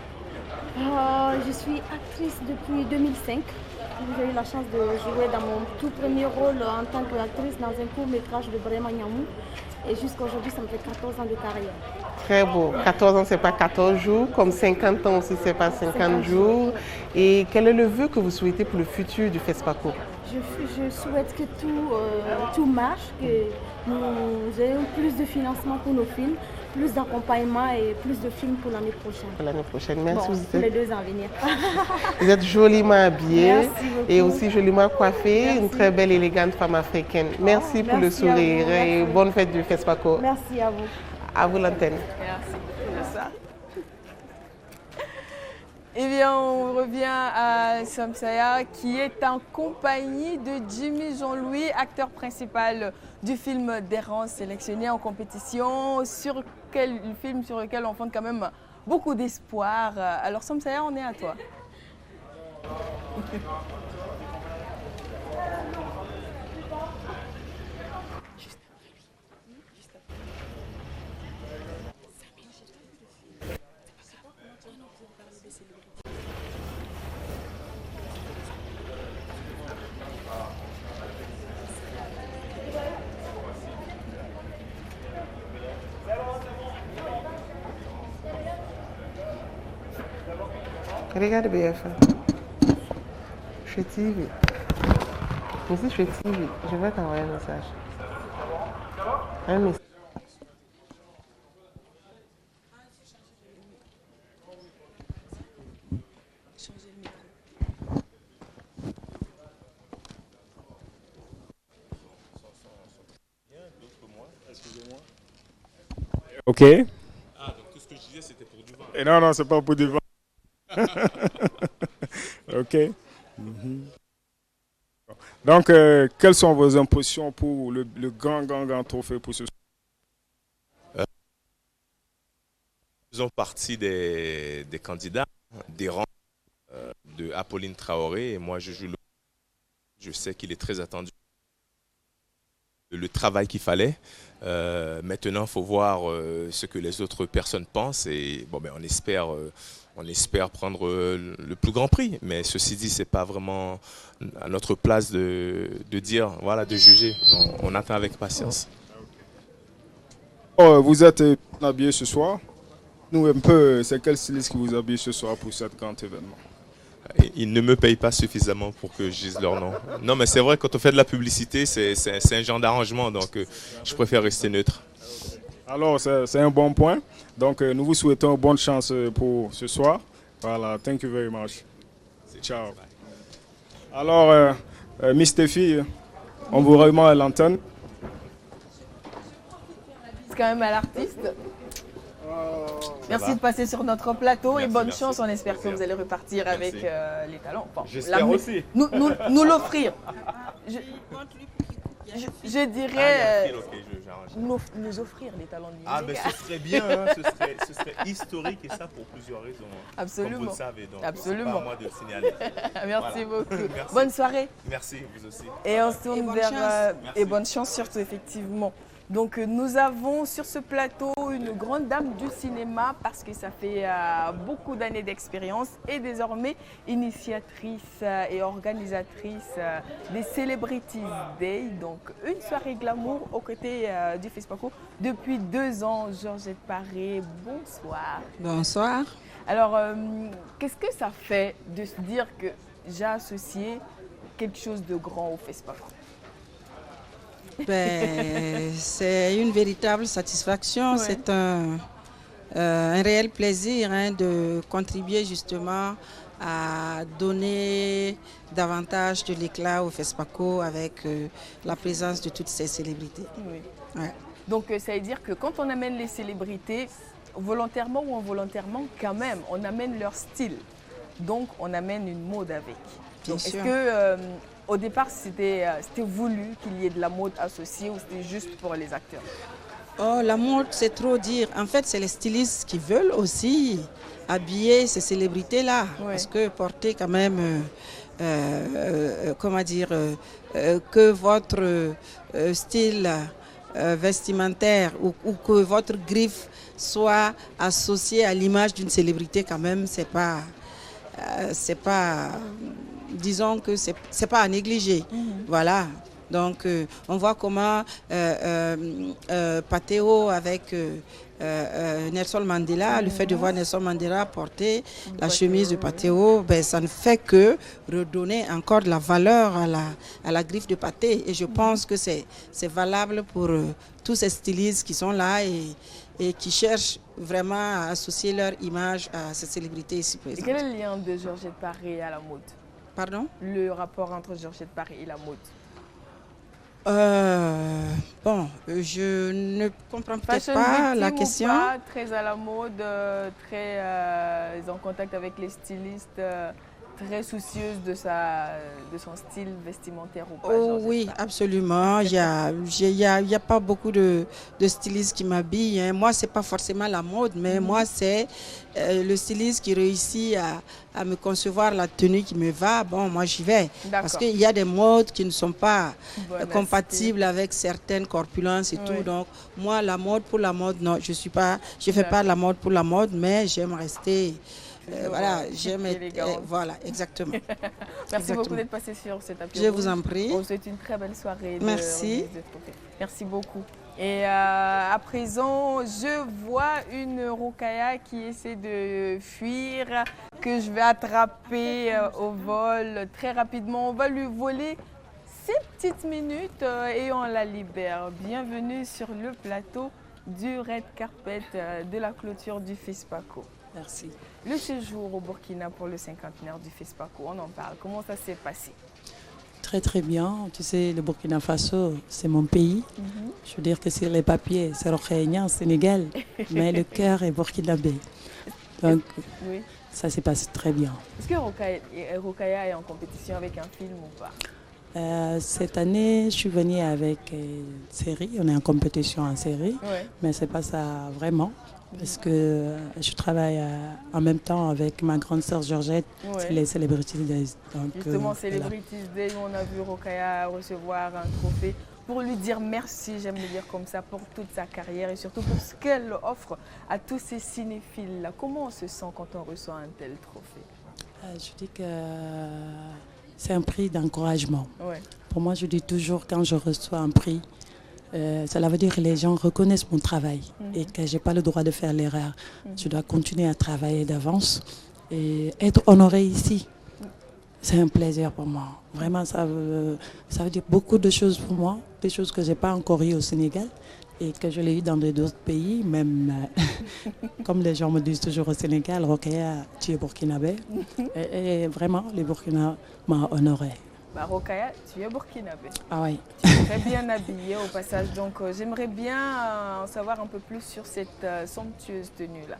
Je suis actrice depuis 2005. J'ai eu la chance de jouer dans mon tout premier rôle en tant qu'actrice dans un court métrage de Brema Nyamou. Et jusqu'à aujourd'hui, ça me fait 14 ans de carrière. Très beau. 14 ans, ce n'est pas 14 jours, comme 50 ans aussi, ce n'est pas 50 jours. Et quel est le vœu que vous souhaitez pour le futur du FESPACO? Je souhaite que tout marche, que nous ayons plus de financement pour nos films, plus d'accompagnement et plus de films pour l'année prochaine. Pour l'année prochaine, merci. Bon, pour les 2 ans à venir. Vous êtes joliment habillée et beaucoup. aussi joliment coiffée, Merci. une très belle, élégante femme africaine. Merci pour le sourire et bonne fête du FESPACO. Merci à vous. À vous l'antenne. Merci pour ça. Eh bien, on revient à Samsaya qui est en compagnie de Jimmy Jean-Louis, acteur principal du film d'Errance sélectionné en compétition, film sur lequel on fonde quand même beaucoup d'espoir. Alors Samsaya, on est à toi. Regarde BFM. Je suis TV. Ici, je suis TV. Je vais t'envoyer un message. Un message. Ok. Ah, donc tout ce que je disais, c'était pour du vent. Et non, c'est pas pour du vent. Ok. Donc, quelles sont vos impressions pour le grand trophée pour ce soir? Nous faisons partie des candidats, des rangs de Apolline Traoré. Et moi, je joue je sais qu'il est très attendu. Le travail qu'il fallait. Maintenant, il faut voir ce que les autres personnes pensent. Et bon, ben, on espère prendre le plus grand prix. Mais ceci dit, ce n'est pas vraiment à notre place de dire, voilà, de juger. On attend avec patience. Oh, vous êtes habillé ce soir. Nous un peu, c'est quel styliste qui vous habille ce soir pour cet grand événement? Ils ne me payent pas suffisamment pour que je dise leur nom. Non, mais c'est vrai, quand on fait de la publicité, c'est un genre d'arrangement, donc je préfère rester neutre. Alors, c'est un bon point. Donc, nous vous souhaitons bonne chance pour ce soir. Voilà, thank you very much. Ciao. Alors, Miss Steffi, on vous remet à l'antenne. C'est quand même à l'artiste. Merci de passer sur notre plateau et bonne chance. On espère que vous allez repartir avec les talents. Bon, j'espère aussi. Nous l'offrir. Je dirais nous offrir les talents de musique. Ah, mais ce serait bien, hein, ce serait historique et ça pour plusieurs raisons. Absolument. Comme vous le savez, donc absolument. c'est pas à moi de le signaler. Merci beaucoup. Merci. Bonne soirée. Merci, vous aussi. Et on se tourne vers... et bonne chance surtout, effectivement. Donc nous avons sur ce plateau une grande dame du cinéma parce que ça fait beaucoup d'années d'expérience et désormais initiatrice et organisatrice des Celebrities Day, donc une soirée glamour aux côtés du FESPACO depuis 2 ans. Georgette Paré, bonsoir. Bonsoir. Alors, qu'est-ce que ça fait de se dire que j'ai associé quelque chose de grand au FESPACO? C'est une véritable satisfaction, c'est un réel plaisir de contribuer justement à donner davantage de l'éclat au FESPACO avec la présence de toutes ces célébrités. Oui. Ouais. Donc ça veut dire que quand on amène les célébrités, volontairement ou involontairement, quand même, on amène leur style. Donc on amène une mode avec. Est-ce que au départ, c'était voulu qu'il y ait de la mode associée ou c'était juste pour les acteurs? Oh, la mode, c'est trop dire. En fait, c'est les stylistes qui veulent aussi habiller ces célébrités-là. Ouais. Parce que porter quand même, comment dire, que votre style vestimentaire ou que votre griffe soit associée à l'image d'une célébrité, quand même, c'est pas disons que c'est pas à négliger. Voilà. Donc, on voit comment Patéo avec Nelson Mandela, le fait de voir Nelson Mandela porter la chemise de Patéo, ça ne fait que redonner encore de la valeur à la griffe de Paté. Et je pense que c'est valable pour tous ces stylistes qui sont là et qui cherchent vraiment à associer leur image à ces célébrités ici présentes. Et quel est le lien de Georgette Paré à la mode? Pardon? Le rapport entre Georgette Paré et la mode? Bon, je ne comprends peut-être pas la question. Pas, très à la mode, très en contact avec les stylistes, très soucieuse de son style vestimentaire ou pas? Oh, oui, absolument. Il y a pas beaucoup de stylistes qui m'habillent. Hein. Moi, c'est pas forcément la mode, mais moi, c'est le styliste qui réussit à me concevoir la tenue qui me va. Bon, moi, j'y vais. Parce qu'il y a des modes qui ne sont pas compatibles avec certaines corpulences et tout. Donc, moi, la mode pour la mode, non, je fais pas la mode pour la mode, mais j'aime rester... voilà, j'aime être... voilà, exactement. Merci beaucoup d'être passé sur cet apéro. Je vous en prie. On vous souhaite une très belle soirée. Merci. Merci beaucoup. Et à présent, je vois une Rokhaya qui essaie de fuir, que je vais attraper au vol très rapidement. On va lui voler 6 petites minutes et on la libère. Bienvenue sur le plateau du Red Carpet de la clôture du FESPACO. Merci. Le séjour au Burkina pour le 50e du FESPACO, on en parle. Comment ça s'est passé? Très très bien. Tu sais, le Burkina Faso, c'est mon pays. Je veux dire que sur les papiers, c'est Rokhaya, Sénégal, mais le cœur est burkinabé. Donc, ça s'est passé très bien. Est-ce que Rokhaya est en compétition avec un film ou pas? Cette année, je suis venue avec une série. On est en compétition en série, mais c'est pas ça vraiment. Parce que je travaille en même temps avec ma grande sœur Georgette, c'est les Celebrities Days. Donc, justement, Celebrities Day, on a vu Rokhaya recevoir un trophée pour lui dire merci, j'aime le dire comme ça, pour toute sa carrière et surtout pour ce qu'elle offre à tous ces cinéphiles-là. Comment on se sent quand on reçoit un tel trophée? Je dis que c'est un prix d'encouragement. Pour moi, je dis toujours quand je reçois un prix, Cela veut dire que les gens reconnaissent mon travail et que je n'ai pas le droit de faire l'erreur. Je dois continuer à travailler d'avance et être honoré ici. C'est un plaisir pour moi. Vraiment, ça veut dire beaucoup de choses pour moi, des choses que je n'ai pas encore eues au Sénégal et que je l'ai eu dans d'autres pays, même comme les gens me disent toujours au Sénégal, Rokhaya, tu es burkinabé. Et vraiment, les Burkina m'ont honoré. Rokhaya, tu es burkinabé. Ah oui. Tu es très bien habillée au passage, donc j'aimerais bien en savoir un peu plus sur cette somptueuse tenue-là.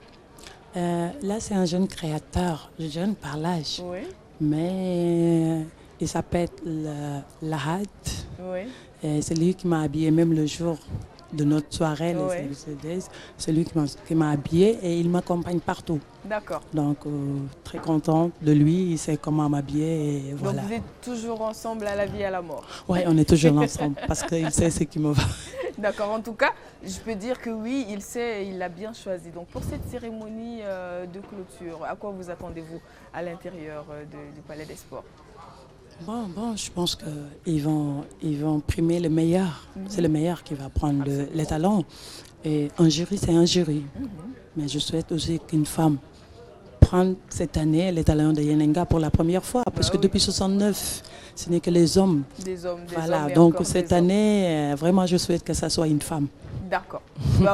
Là, c'est un jeune créateur, jeune par l'âge. Oui. Mais il s'appelle Lahad. Oui. Et c'est lui qui m'a habillé même le jour de notre soirée, c'est lui qui m'a habillé et il m'accompagne partout. D'accord. Donc, très contente de lui, il sait comment m'habiller et voilà. Donc vous êtes toujours ensemble à la vie et à la mort? Oui, on est toujours ensemble parce qu'il sait ce qui me va. D'accord, en tout cas, je peux dire que oui, il sait, il l'a bien choisi. Donc pour cette cérémonie de clôture, à quoi vous attendez-vous à l'intérieur du Palais des Sports? Bon, je pense qu'ils vont primer le meilleur. C'est le meilleur qui va prendre les talents. Et un jury, c'est un jury. Mais je souhaite aussi qu'une femme prenne cette année les talents de Yenenga pour la première fois. Parce que depuis 1969, ce n'est que les hommes. Des hommes, voilà, donc cette année, vraiment, je souhaite que ça soit une femme. D'accord.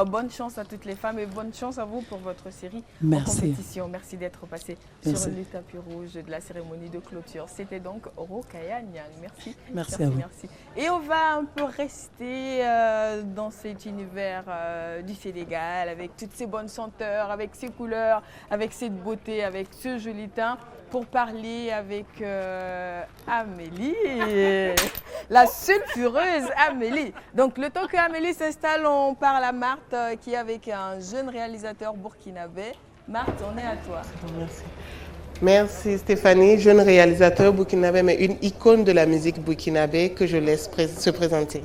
Bonne chance à toutes les femmes et bonne chance à vous pour votre série en compétition. Merci d'être passé sur le tapis rouge de la cérémonie de clôture. C'était donc Rokhaya Niang. Merci. Merci à vous. Merci. Et on va un peu rester dans cet univers du Sénégal avec toutes ces bonnes senteurs, avec ces couleurs, avec cette beauté, avec ce joli teint, pour parler avec Amélie, la sulfureuse Amélie. Donc le temps que Amélie s'installe, on parle à Marthe qui est avec un jeune réalisateur burkinabé. Marthe, on est à toi. Merci. Merci Stéphanie, jeune réalisateur burkinabé, mais une icône de la musique burkinabé que je laisse se présenter.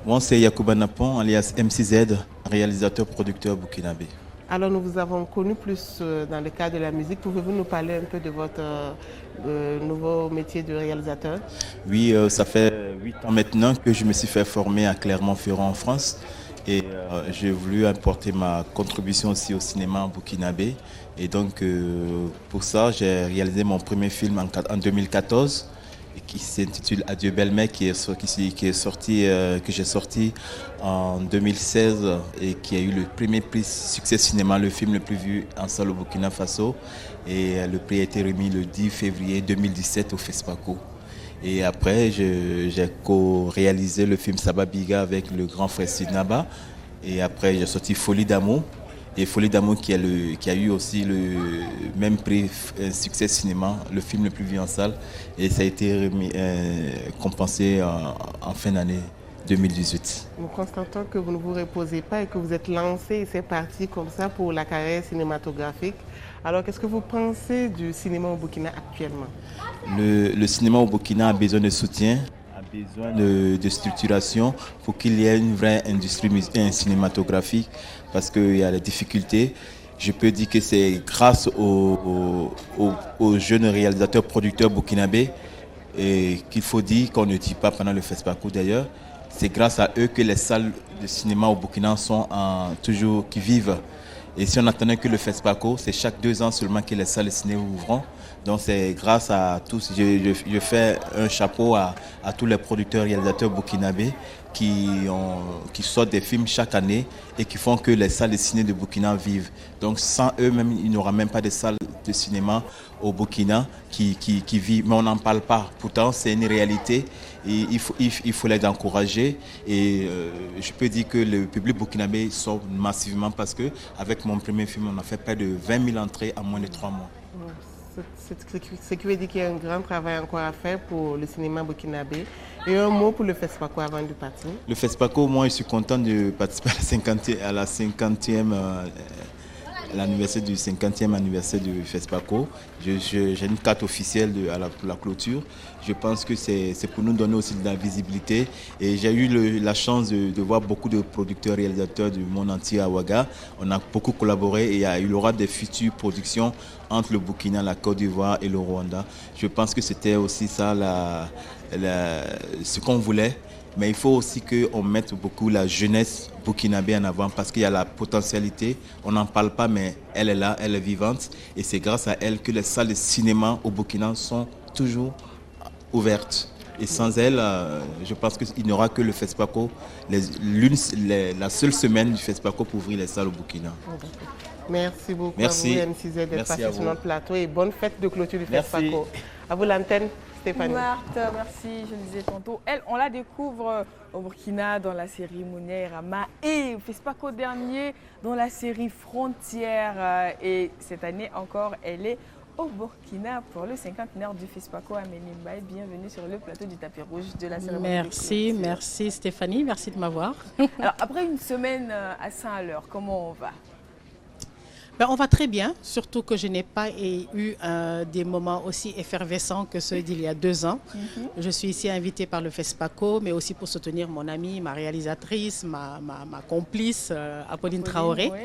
Moi, c'est Yacouba Napon, alias MCZ, réalisateur producteur burkinabé. Alors nous vous avons connu plus dans le cadre de la musique. Pouvez-vous nous parler un peu de votre nouveau métier de réalisateur? Oui, ça fait 8 ans maintenant que je me suis fait former à Clermont-Ferrand en France. Et j'ai voulu apporter ma contribution aussi au cinéma burkinabé. Et donc pour ça, j'ai réalisé mon premier film en 2014. Qui s'intitule Adieu belle-mère, que j'ai sorti en 2016 et qui a eu le premier prix Succès Cinéma, le film le plus vu en salle au Burkina Faso. Et le prix a été remis le 10 février 2017 au FESPACO. Et après, j'ai co-réalisé le film Sababiga avec le grand frère Sidnaba. Et après, j'ai sorti Folie d'amour. Et Folie d'amour qui a eu aussi le même prix Succès Cinéma, le film le plus vu en salle. Et ça a été compensé en fin d'année 2018. Nous constatons que vous ne vous reposez pas et que vous êtes lancé et c'est parti comme ça pour la carrière cinématographique. Alors qu'est-ce que vous pensez du cinéma au Burkina actuellement? Le cinéma au Burkina a besoin de soutien, a besoin de structuration pour qu'il y ait une vraie industrie cinématographique. Parce qu'il y a des difficultés. Je peux dire que c'est grâce aux jeunes réalisateurs, producteurs burkinabés, et qu'il faut dire qu'on ne dit pas pendant le FESPACO d'ailleurs. C'est grâce à eux que les salles de cinéma au Burkina sont toujours qui vivent. Et si on attendait que le FESPACO, c'est chaque 2 ans seulement que les salles de cinéma ouvrent. Donc c'est grâce à tous. Je fais un chapeau à tous les producteurs réalisateurs burkinabés qui sortent des films chaque année et qui font que les salles de cinéma de Burkina vivent. Donc sans eux-même, il n'y aura même pas de salles de cinéma au Burkina qui vivent. Mais on n'en parle pas. Pourtant, c'est une réalité et il faut les encourager. Et je peux dire que le public burkinabé sort massivement parce qu'avec mon premier film, on a fait près de 20 000 entrées en moins de 3 mois. Ce qui veut dire qu'il y a un grand travail encore à faire pour le cinéma burkinabé. Et un mot pour le FESPACO avant de partir. Le FESPACO, moi je suis content de participer à l'anniversaire du 50e anniversaire du FESPACO. J'ai une carte officielle pour la clôture. Je pense que c'est pour nous donner aussi de la visibilité. Et j'ai eu la chance de voir beaucoup de producteurs, réalisateurs du monde entier à Ouaga. On a beaucoup collaboré et il y aura des futures productions entre le Burkina, la Côte d'Ivoire et le Rwanda. Je pense que c'était aussi ça ce qu'on voulait. Mais il faut aussi qu'on mette beaucoup la jeunesse burkinabé en avant parce qu'il y a la potentialité. On n'en parle pas, mais elle est là, elle est vivante. Et c'est grâce à elle que les salles de cinéma au Burkina sont toujours ouvertes. Et sans elle, je pense qu'il n'y aura que le FESPACO, la seule semaine du FESPACO pour ouvrir les salles au Burkina. Merci beaucoup Merci. à vous, M6Z, d'être passé sur notre plateau et bonne fête de clôture du Merci. FESPACO. À vous l'antenne, Stéphanie. Marthe, merci. Je le disais tantôt, elle, on la découvre au Burkina dans la série Mounia et Rama et au FESPACO dernier dans la série Frontières. Et cette année encore, elle est au Burkina pour le 50e du FESPACO. Amélie Mbaye, bienvenue sur le plateau du tapis rouge de la cérémonie. Merci Stéphanie, merci de m'avoir. Alors, après une semaine à Saint-Leur, comment on va? On va très bien, surtout que je n'ai pas eu des moments aussi effervescents que ceux d'il y a 2 ans. Je suis ici invitée par le FESPACO, mais aussi pour soutenir mon amie, ma réalisatrice, ma complice, Apolline Traoré. Oui.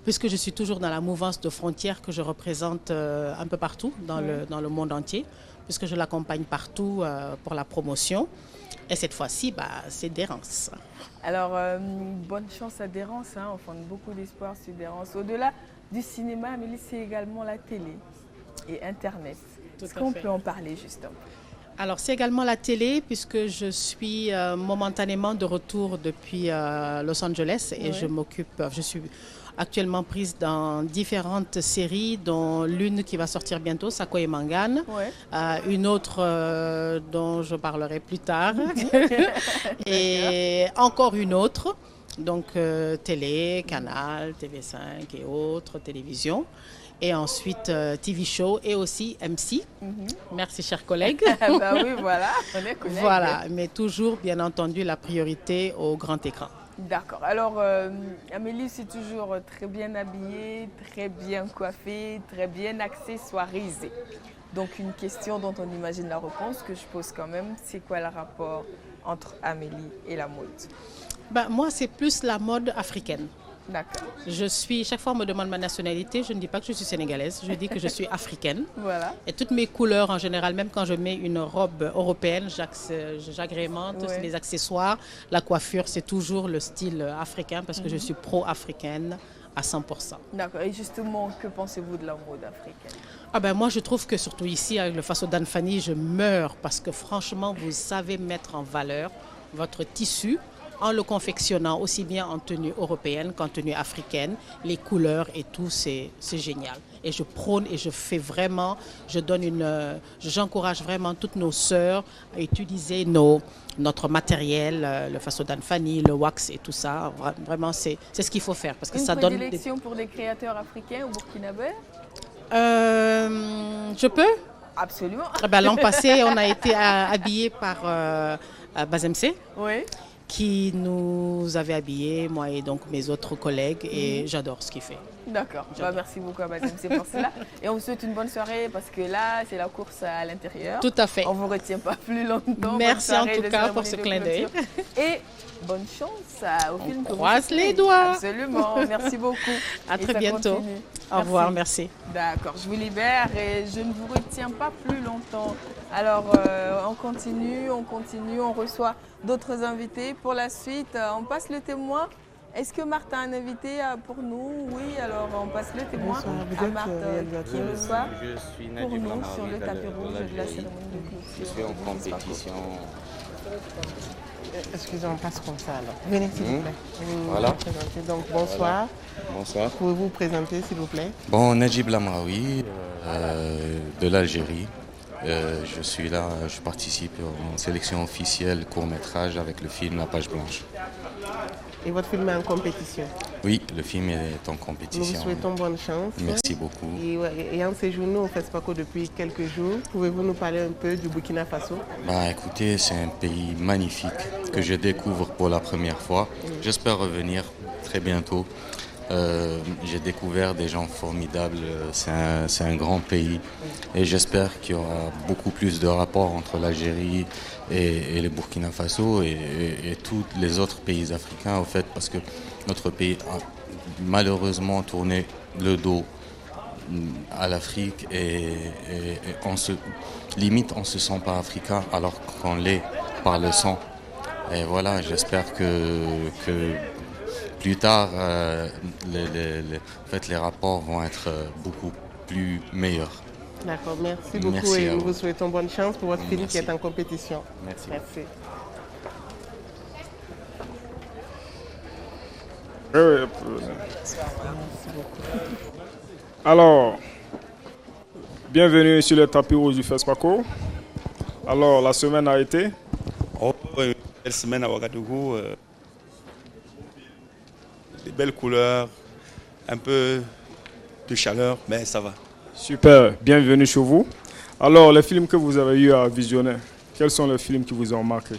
Puisque je suis toujours dans la mouvance de Frontières que je représente un peu partout dans le monde entier, puisque je l'accompagne partout pour la promotion. Et cette fois-ci, c'est Dérance. Alors, bonne chance à Dérance, hein, on fonde beaucoup d'espoir sur Dérance. Au-delà du cinéma, Amélie, c'est également la télé et Internet. Est-ce qu'on peut en parler justement? Alors, c'est également la télé, puisque je suis momentanément de retour depuis Los Angeles et je suis actuellement prise dans différentes séries, dont l'une qui va sortir bientôt, Sako et Mangane, une autre dont je parlerai plus tard, et encore une autre, donc télé, Canal, TV5 et autres, télévision. Et ensuite TV Show et aussi MC. Merci, chers collègues. Oui, voilà, on est collègues. Voilà, mais toujours, bien entendu, la priorité au grand écran. D'accord. Alors, Amélie, c'est toujours très bien habillée, très bien coiffée, très bien accessoirisée. Donc, une question dont on imagine la réponse que je pose quand même, c'est quoi le rapport entre Amélie et la mode? Moi, c'est plus la mode africaine. D'accord. Chaque fois on me demande ma nationalité, je ne dis pas que je suis sénégalaise, je dis que je suis africaine. Voilà. Et toutes mes couleurs en général, même quand je mets une robe européenne, j'agrémente les accessoires, la coiffure, c'est toujours le style africain parce que je suis pro-africaine à 100%. D'accord. Et justement, que pensez-vous de la mode africaine? Moi, je trouve que surtout ici, avec le Faso d'Anfani, je meurs parce que franchement, vous savez mettre en valeur votre tissu en le confectionnant aussi bien en tenue européenne qu'en tenue africaine, les couleurs et tout, c'est génial. Et je prône et je fais vraiment, j'encourage vraiment toutes nos sœurs à utiliser notre matériel, le Faso d'Anfani, le wax et tout ça. Vraiment, c'est ce qu'il faut faire parce que ça donne. Une prédilection pour des créateurs africains ou burkinabés? Je peux? Absolument. L'an passé, on a été habillés par Bazemse. Oui. Qui nous avait habillés, moi et donc mes autres collègues, et j'adore ce qu'il fait. D'accord. Merci beaucoup à Bazemse pour cela. Et on vous souhaite une bonne soirée parce que là, c'est la course à l'intérieur. Tout à fait. On ne vous retient pas plus longtemps. Merci en tout cas pour ce clin d'œil. Et bonne chance au film. On croise les doigts. Absolument. Merci beaucoup. À très bientôt. Au revoir, merci. D'accord, je vous libère et je ne vous retiens pas plus longtemps. Alors, on continue, on reçoit d'autres invités. Pour la suite, on passe le témoin. Est-ce que Marthe a un invité pour nous? Oui, alors on passe le témoin à Marthe qui reçoit pour nous sur le tapis rouge de la cérémonie de clôture. Je suis en compétition. Excusez-moi, on passe comme ça alors. Venez s'il vous plaît. Voilà. Donc bonsoir. Bonsoir. Pouvez-vous vous présenter s'il vous plaît? Najib Lamraoui de l'Algérie. Je suis là, je participe en sélection officielle court-métrage avec le film La Page Blanche. Et votre film est en compétition? Oui, le film est en compétition. Nous vous souhaitons bonne chance. Merci beaucoup. Et en séjournant au FESPACO depuis quelques jours, pouvez-vous nous parler un peu du Burkina Faso? Écoutez, c'est un pays magnifique que je découvre pour la première fois. J'espère revenir très bientôt. J'ai découvert des gens formidables, c'est un grand pays et j'espère qu'il y aura beaucoup plus de rapports entre l'Algérie et le Burkina Faso et tous les autres pays africains au fait parce que notre pays a malheureusement tourné le dos à l'Afrique et on se sent pas africain alors qu'on l'est par le sang. Et voilà, j'espère que plus tard, en fait, les rapports vont être beaucoup plus meilleurs. D'accord, merci beaucoup Merci et à nous vous. vous souhaitons bonne chance pour votre film qui Merci. est en compétition. Merci. Merci. Alors, bienvenue sur le tapis rouge du FESPACO. Alors, la semaine a été Une belle semaine à Ouagadougou. Des belles couleurs, un peu de chaleur, mais ça va. super, bienvenue chez vous. Alors, les films que vous avez eu à visionner, quels sont les films qui vous ont marqué?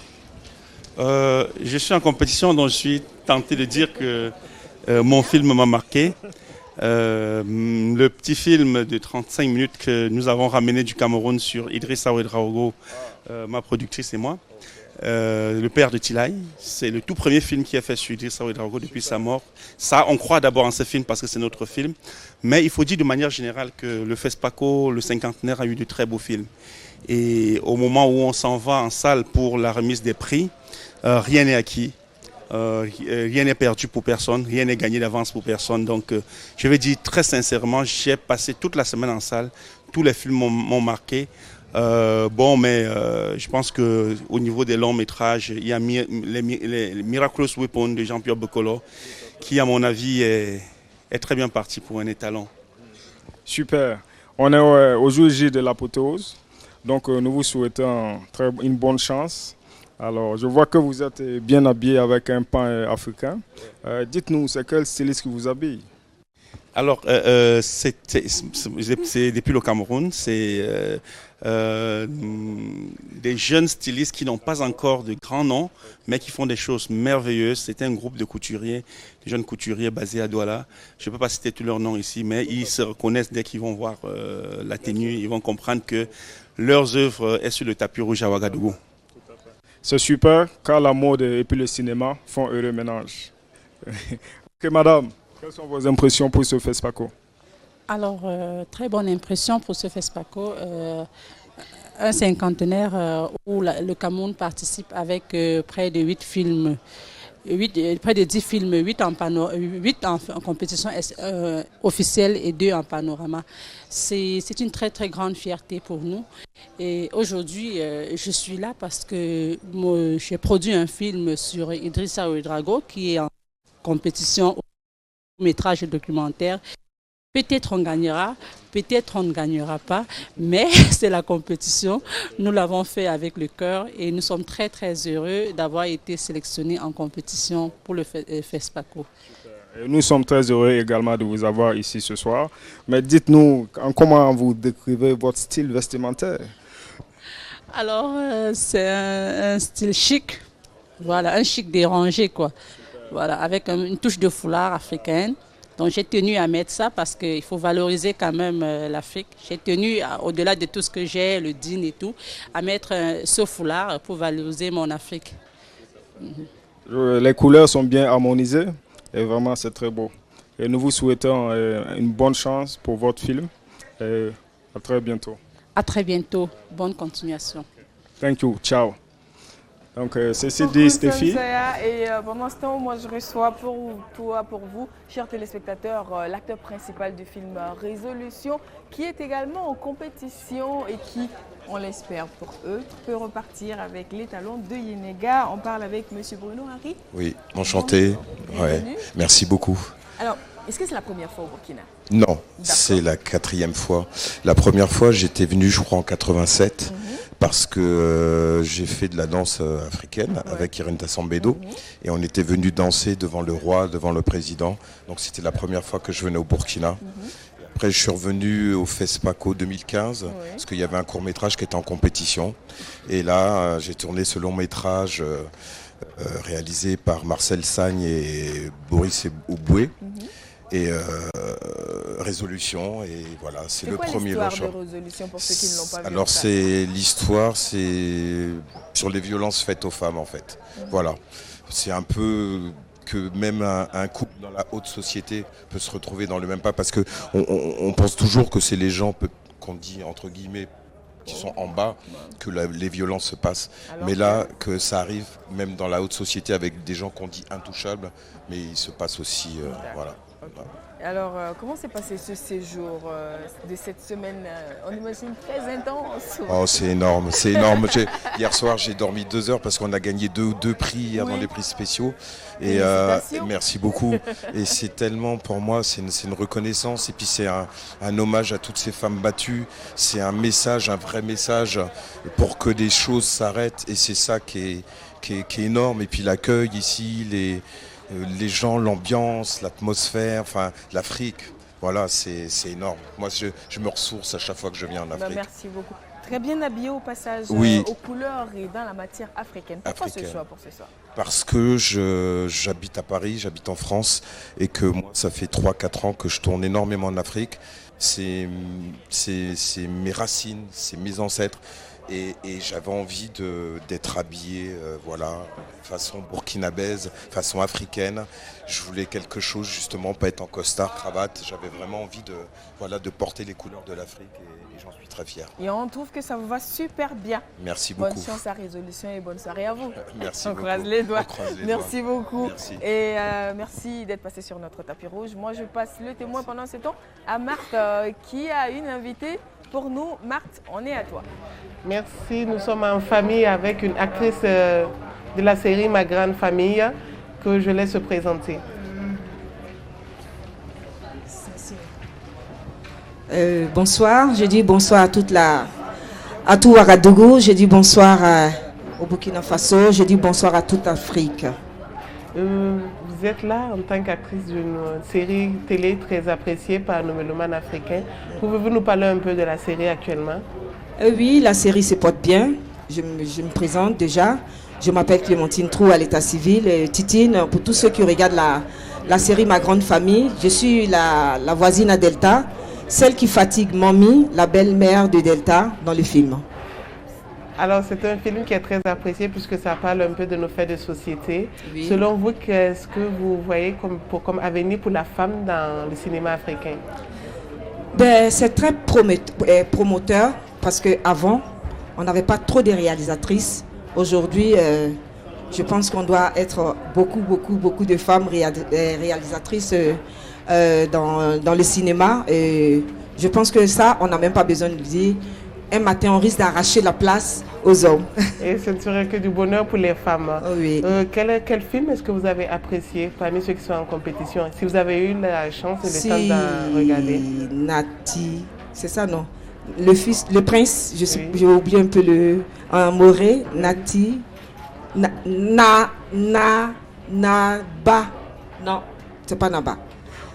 Je suis en compétition, donc je suis tenté de dire que mon film m'a marqué. Le petit film de 35 minutes que nous avons ramené du Cameroun sur Idrissa Ouedraogo, ma productrice et moi, le père de Tilay. C'est le tout premier film qui est fait sur Idrissa Ouedraogo depuis sa mort. Ça, on croit d'abord en ce film parce que c'est notre film. Mais il faut dire de manière générale que le FESPACO, le cinquantenaire, a eu de très beaux films. Et au moment où on s'en va en salle pour la remise des prix, rien n'est acquis. Rien n'est perdu pour personne, rien n'est gagné d'avance pour personne. Donc, je vais dire très sincèrement, j'ai passé toute la semaine en salle. Tous les films m'ont marqué. Je pense qu'au niveau des longs métrages, il y a les Miraculous Weapons de Jean-Pierre Bokolo, qui, à mon avis, est très bien parti pour un étalon. Super. On est au jour J de l'apothéose. Donc, nous vous souhaitons une bonne chance. Alors, je vois que vous êtes bien habillé avec un pain africain. Dites-nous, c'est quel styliste qui vous habille? Alors, c'est depuis le Cameroun, c'est des jeunes stylistes qui n'ont pas encore de grands noms, mais qui font des choses merveilleuses. C'est un groupe de couturiers, de jeunes couturiers basés à Douala. Je ne peux pas citer tous leurs noms ici, mais ils se reconnaissent dès qu'ils vont voir la tenue. Ils vont comprendre que leurs œuvres sont sur le tapis rouge à Ouagadougou. C'est super, car la mode et puis le cinéma font heureux ménage. Ok, madame, quelles sont vos impressions pour ce FESPACO? Alors, très bonne impression pour ce FESPACO. Un cinquantenaire où le Cameroun participe avec près de 8 films. Près de 10 films, 8 en compétition officielle et 2 en panorama. C'est une très très grande fierté pour nous. Et aujourd'hui, je suis là parce que j'ai produit un film sur Idrissa Ouedraogo qui est en compétition au métrage documentaire. Peut-être on gagnera, peut-être on ne gagnera pas, mais c'est la compétition. Nous l'avons fait avec le cœur et nous sommes très très heureux d'avoir été sélectionnés en compétition pour le FESPACO. Et nous sommes très heureux également de vous avoir ici ce soir. Mais dites-nous, comment vous décrivez votre style vestimentaire? Alors, c'est un style chic, voilà, un chic dérangé, quoi. Voilà, avec une touche de foulard africaine. Donc j'ai tenu à mettre ça parce qu'il faut valoriser quand même l'Afrique. J'ai tenu, au-delà de tout ce que j'ai, le jean et tout, à mettre ce foulard pour valoriser mon Afrique. Les couleurs sont bien harmonisées et vraiment c'est très beau. Et nous vous souhaitons une bonne chance pour votre film et à très bientôt. À très bientôt. Bonne continuation. Thank you. Ciao. Donc, ceci dit, Stéphie. Et pendant ce temps, moi je reçois pour vous, chers téléspectateurs, l'acteur principal du film Résolution, qui est également en compétition et qui, on l'espère pour eux, peut repartir avec l'étalon de Yenega. On parle avec M. Bruno Harry. Oui, enchanté. Ouais. Merci beaucoup. Alors, est-ce que c'est la première fois au Burkina? Non, c'est la 4e fois. La première fois, j'étais venu, je crois, en 87. Parce que j'ai fait de la danse africaine avec Irène Tassambedo et on était venu danser devant le roi, devant le président. Donc c'était la première fois que je venais au Burkina. Après je suis revenu au FESPACO 2015 parce qu'il y avait un court-métrage qui était en compétition. Et là j'ai tourné ce long-métrage réalisé par Marcel Sagne et Boris Ouboué. Et Résolution, et voilà, c'est le premier long. C'est quoi l'histoire de Résolution pour ceux qui ne l'ont pas vu? Alors l'histoire, c'est sur les violences faites aux femmes en fait. Voilà, c'est un peu que même un couple dans la haute société peut se retrouver dans le même pas, parce que on pense toujours que c'est les gens qu'on dit entre guillemets qui sont en bas que les violences se passent. Alors mais là, que ça arrive même dans la haute société avec des gens qu'on dit intouchables, mais il se passe aussi, voilà. Alors, comment s'est passé ce séjour de cette semaine on imagine très intense. Oh, c'est énorme, c'est énorme. Hier soir, j'ai dormi 2 heures parce qu'on a gagné deux prix hier dans les prix spéciaux. Et merci beaucoup. Et c'est tellement, pour moi, c'est une reconnaissance. Et puis c'est un hommage à toutes ces femmes battues. C'est un message, un vrai message pour que des choses s'arrêtent. Et c'est ça qui est énorme. Et puis l'accueil ici, les gens, l'ambiance, l'atmosphère, enfin l'Afrique, voilà, c'est énorme. Moi, je me ressource à chaque fois que je viens en Afrique. Merci beaucoup. Très bien habillé au passage, oui. Aux couleurs et dans la matière africaine. Pourquoi ce choix pour ce soir? Parce que j'habite à Paris, j'habite en France et que moi, ça fait 3-4 ans que je tourne énormément en Afrique. C'est mes racines, c'est mes ancêtres. Et j'avais envie d'être habillé, voilà, façon burkinabèse, façon africaine. Je voulais quelque chose, justement, pas être en costard, cravate. J'avais vraiment envie de porter les couleurs de l'Afrique et j'en suis très fier. Et on trouve que ça vous va super bien. Merci beaucoup. Bonne chance à résolution et bonne soirée à vous. Merci beaucoup. On croise les doigts. Merci doigts. beaucoup. Merci. Et merci d'être passé sur notre tapis rouge. Moi, je passe le témoin pendant ce temps à Marthe, qui a une invitée pour nous. Marthe, on est à toi. Merci, nous sommes en famille avec une actrice de la série Ma Grande Famille que je laisse se présenter. Bonsoir, je dis bonsoir à tout Ouagadougou, je dis bonsoir au Burkina Faso, je dis bonsoir à toute l'Afrique. Vous êtes là en tant qu'actrice d'une série télé très appréciée par nos mélomanes africains. Pouvez-vous nous parler un peu de la série actuellement? Oui, la série se porte bien. Je me présente déjà. Je m'appelle Clémentine Trou à l'état civil. Titine, pour tous ceux qui regardent la série Ma Grande Famille, je suis la voisine à Delta, celle qui fatigue Mamie, la belle-mère de Delta, dans le film. Alors, c'est un film qui est très apprécié puisque ça parle un peu de nos faits de société. Oui. Selon vous, qu'est-ce que vous voyez comme avenir pour la femme dans le cinéma africain? C'est très promoteur parce qu'avant, on n'avait pas trop de réalisatrices. Aujourd'hui, je pense qu'on doit être beaucoup de femmes réalisatrices dans le cinéma. Et je pense que ça, on n'a même pas besoin de le dire. Un matin, on risque d'arracher la place aux hommes. Et ce ne serait que du bonheur pour les femmes. Oui. Quel film est-ce que vous avez apprécié parmi ceux qui sont en compétition? Si vous avez eu la chance et le temps d'en regarder. Nati, c'est ça, non? Le prince, j'ai oublié un peu le Moré, Nati, Naba. Non, c'est pas Naba.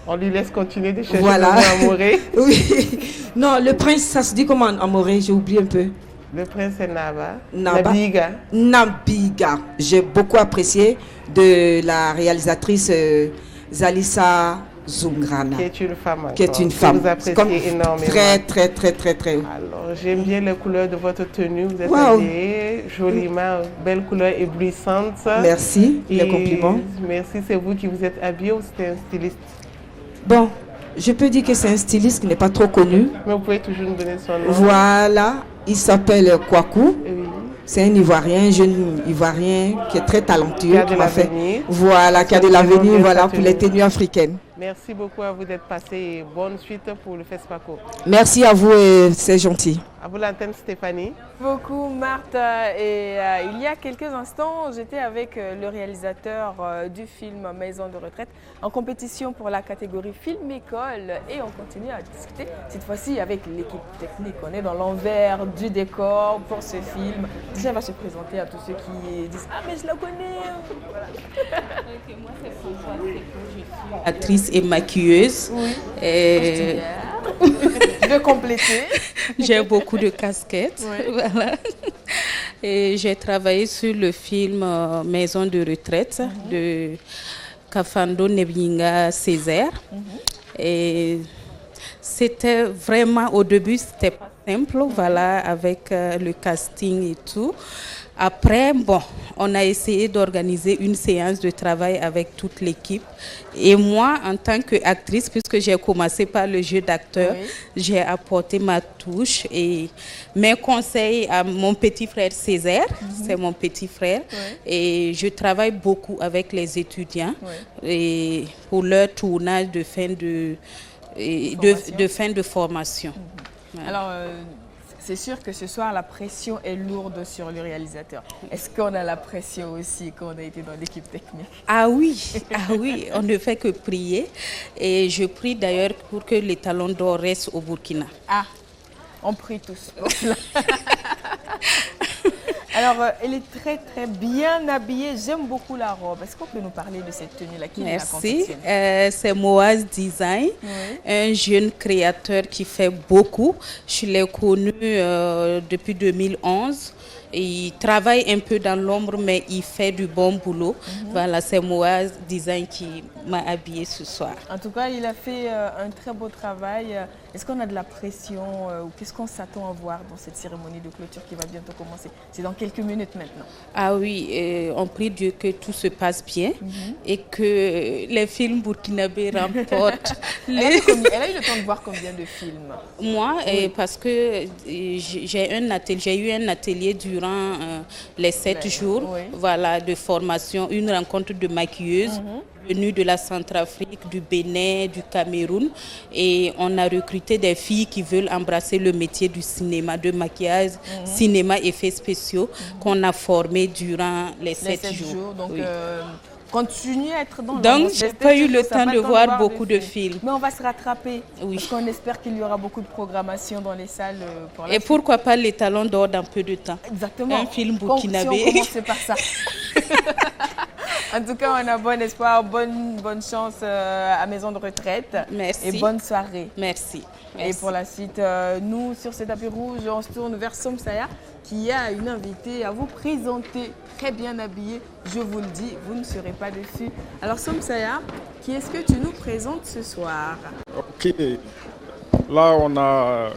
On lui laisse continuer de chercher voilà. le mot Amoré. Oui. Non, le prince, ça se dit comment en Amoré? J'ai oublié un peu. Le prince c'est Naba. Nabiga. Nabiga. J'ai beaucoup apprécié de la réalisatrice Zalissa Zungrana. Qui est une femme. Qui est une femme. Vous appréciez énormément. Très. Alors, j'aime bien les couleurs de votre tenue. Vous êtes habillée joliment, belle couleur éblouissante. Merci, les compliments. Merci, c'est vous qui vous êtes habillée ou c'était un styliste? Bon, je peux dire que c'est un styliste qui n'est pas trop connu. Mais vous pouvez toujours nous donner son nom. Voilà, il s'appelle Kwaku. Oui. C'est un Ivoirien, un jeune Ivoirien qui est très talentueux. Qui a de l'avenir. Voilà, qui a de l'avenir, voilà, pour les tenues africaines. Merci beaucoup à vous d'être passé et bonne suite pour le FESPACO. Merci à vous et c'est gentil. À vous l'antenne Stéphanie. Beaucoup Marthe. Et il y a quelques instants, j'étais avec le réalisateur du film Maison de retraite en compétition pour la catégorie film école et on continue à discuter cette fois-ci avec l'équipe technique. On est dans l'envers du décor pour ce film. Déjà, elle va se présenter à tous ceux qui disent « Ah mais je la connais !» Moi c'est Françoise Seco, je suis actrice et maquilleuse. Oui. Et... Je vais compléter. J'ai beaucoup de casquettes. Oui. Voilà. Et j'ai travaillé sur le film Maison de retraite de Kafando Nebinga Césaire. Et c'était vraiment, au début, c'était pas simple, voilà, avec le casting et tout. Après, bon, on a essayé d'organiser une séance de travail avec toute l'équipe. Et moi, en tant qu'actrice, puisque j'ai commencé par le jeu d'acteur, j'ai apporté ma touche et mes conseils à mon petit frère Césaire, c'est mon petit frère. Et je travaille beaucoup avec les étudiants et pour leur tournage de fin de formation. Alors, c'est sûr que ce soir, la pression est lourde sur le réalisateur. Est-ce qu'on a la pression aussi quand on a été dans l'équipe technique? Ah oui, on ne fait que prier. Et je prie d'ailleurs pour que les Talons d'Or restent au Burkina. Ah, on prie tous. Alors, elle est très très bien habillée. J'aime beaucoup la robe. Est-ce qu'on peut nous parler de cette tenue-là? Merci. C'est Moaz Design, un jeune créateur qui fait beaucoup. Je l'ai connu depuis 2011. Il travaille un peu dans l'ombre, mais il fait du bon boulot. Voilà, c'est Moaz Design qui m'a habillée ce soir. En tout cas, il a fait un très beau travail. Est-ce qu'on a de la pression ou qu'est-ce qu'on s'attend à voir dans cette cérémonie de clôture qui va bientôt commencer? C'est dans quelques minutes maintenant. Ah oui, on prie Dieu que tout se passe bien et que les films burkinabés remportent. Elle a eu le temps de voir combien de films? Moi, parce que j'ai eu un atelier durant les 7 jours voilà, de formation, une rencontre de maquilleuses venues de la Centrafrique, du Bénin, du Cameroun. Et on a recruté des filles qui veulent embrasser le métier du cinéma, de maquillage, cinéma, effets spéciaux, qu'on a formés durant les 7 jours. Donc, continuez à être dans Donc, je n'ai pas eu le temps de voir beaucoup de films. Mais on va se rattraper. Parce qu'on espère qu'il y aura beaucoup de programmation dans les salles pour la Et pourquoi pas les Talons d'Or dans peu de temps? Exactement. Un film burkinabé. Si on commence par ça. En tout cas, on a bon espoir, bonne chance à Maison de Retraite. Merci. Et bonne soirée. Merci. Et pour la suite, nous, sur ce tapis rouge, on se tourne vers Somsaya, qui a une invitée à vous présenter, très bien habillée. Je vous le dis, vous ne serez pas déçus. Alors Somsaya, qui est-ce que tu nous présentes ce soir? Ok. Là, on a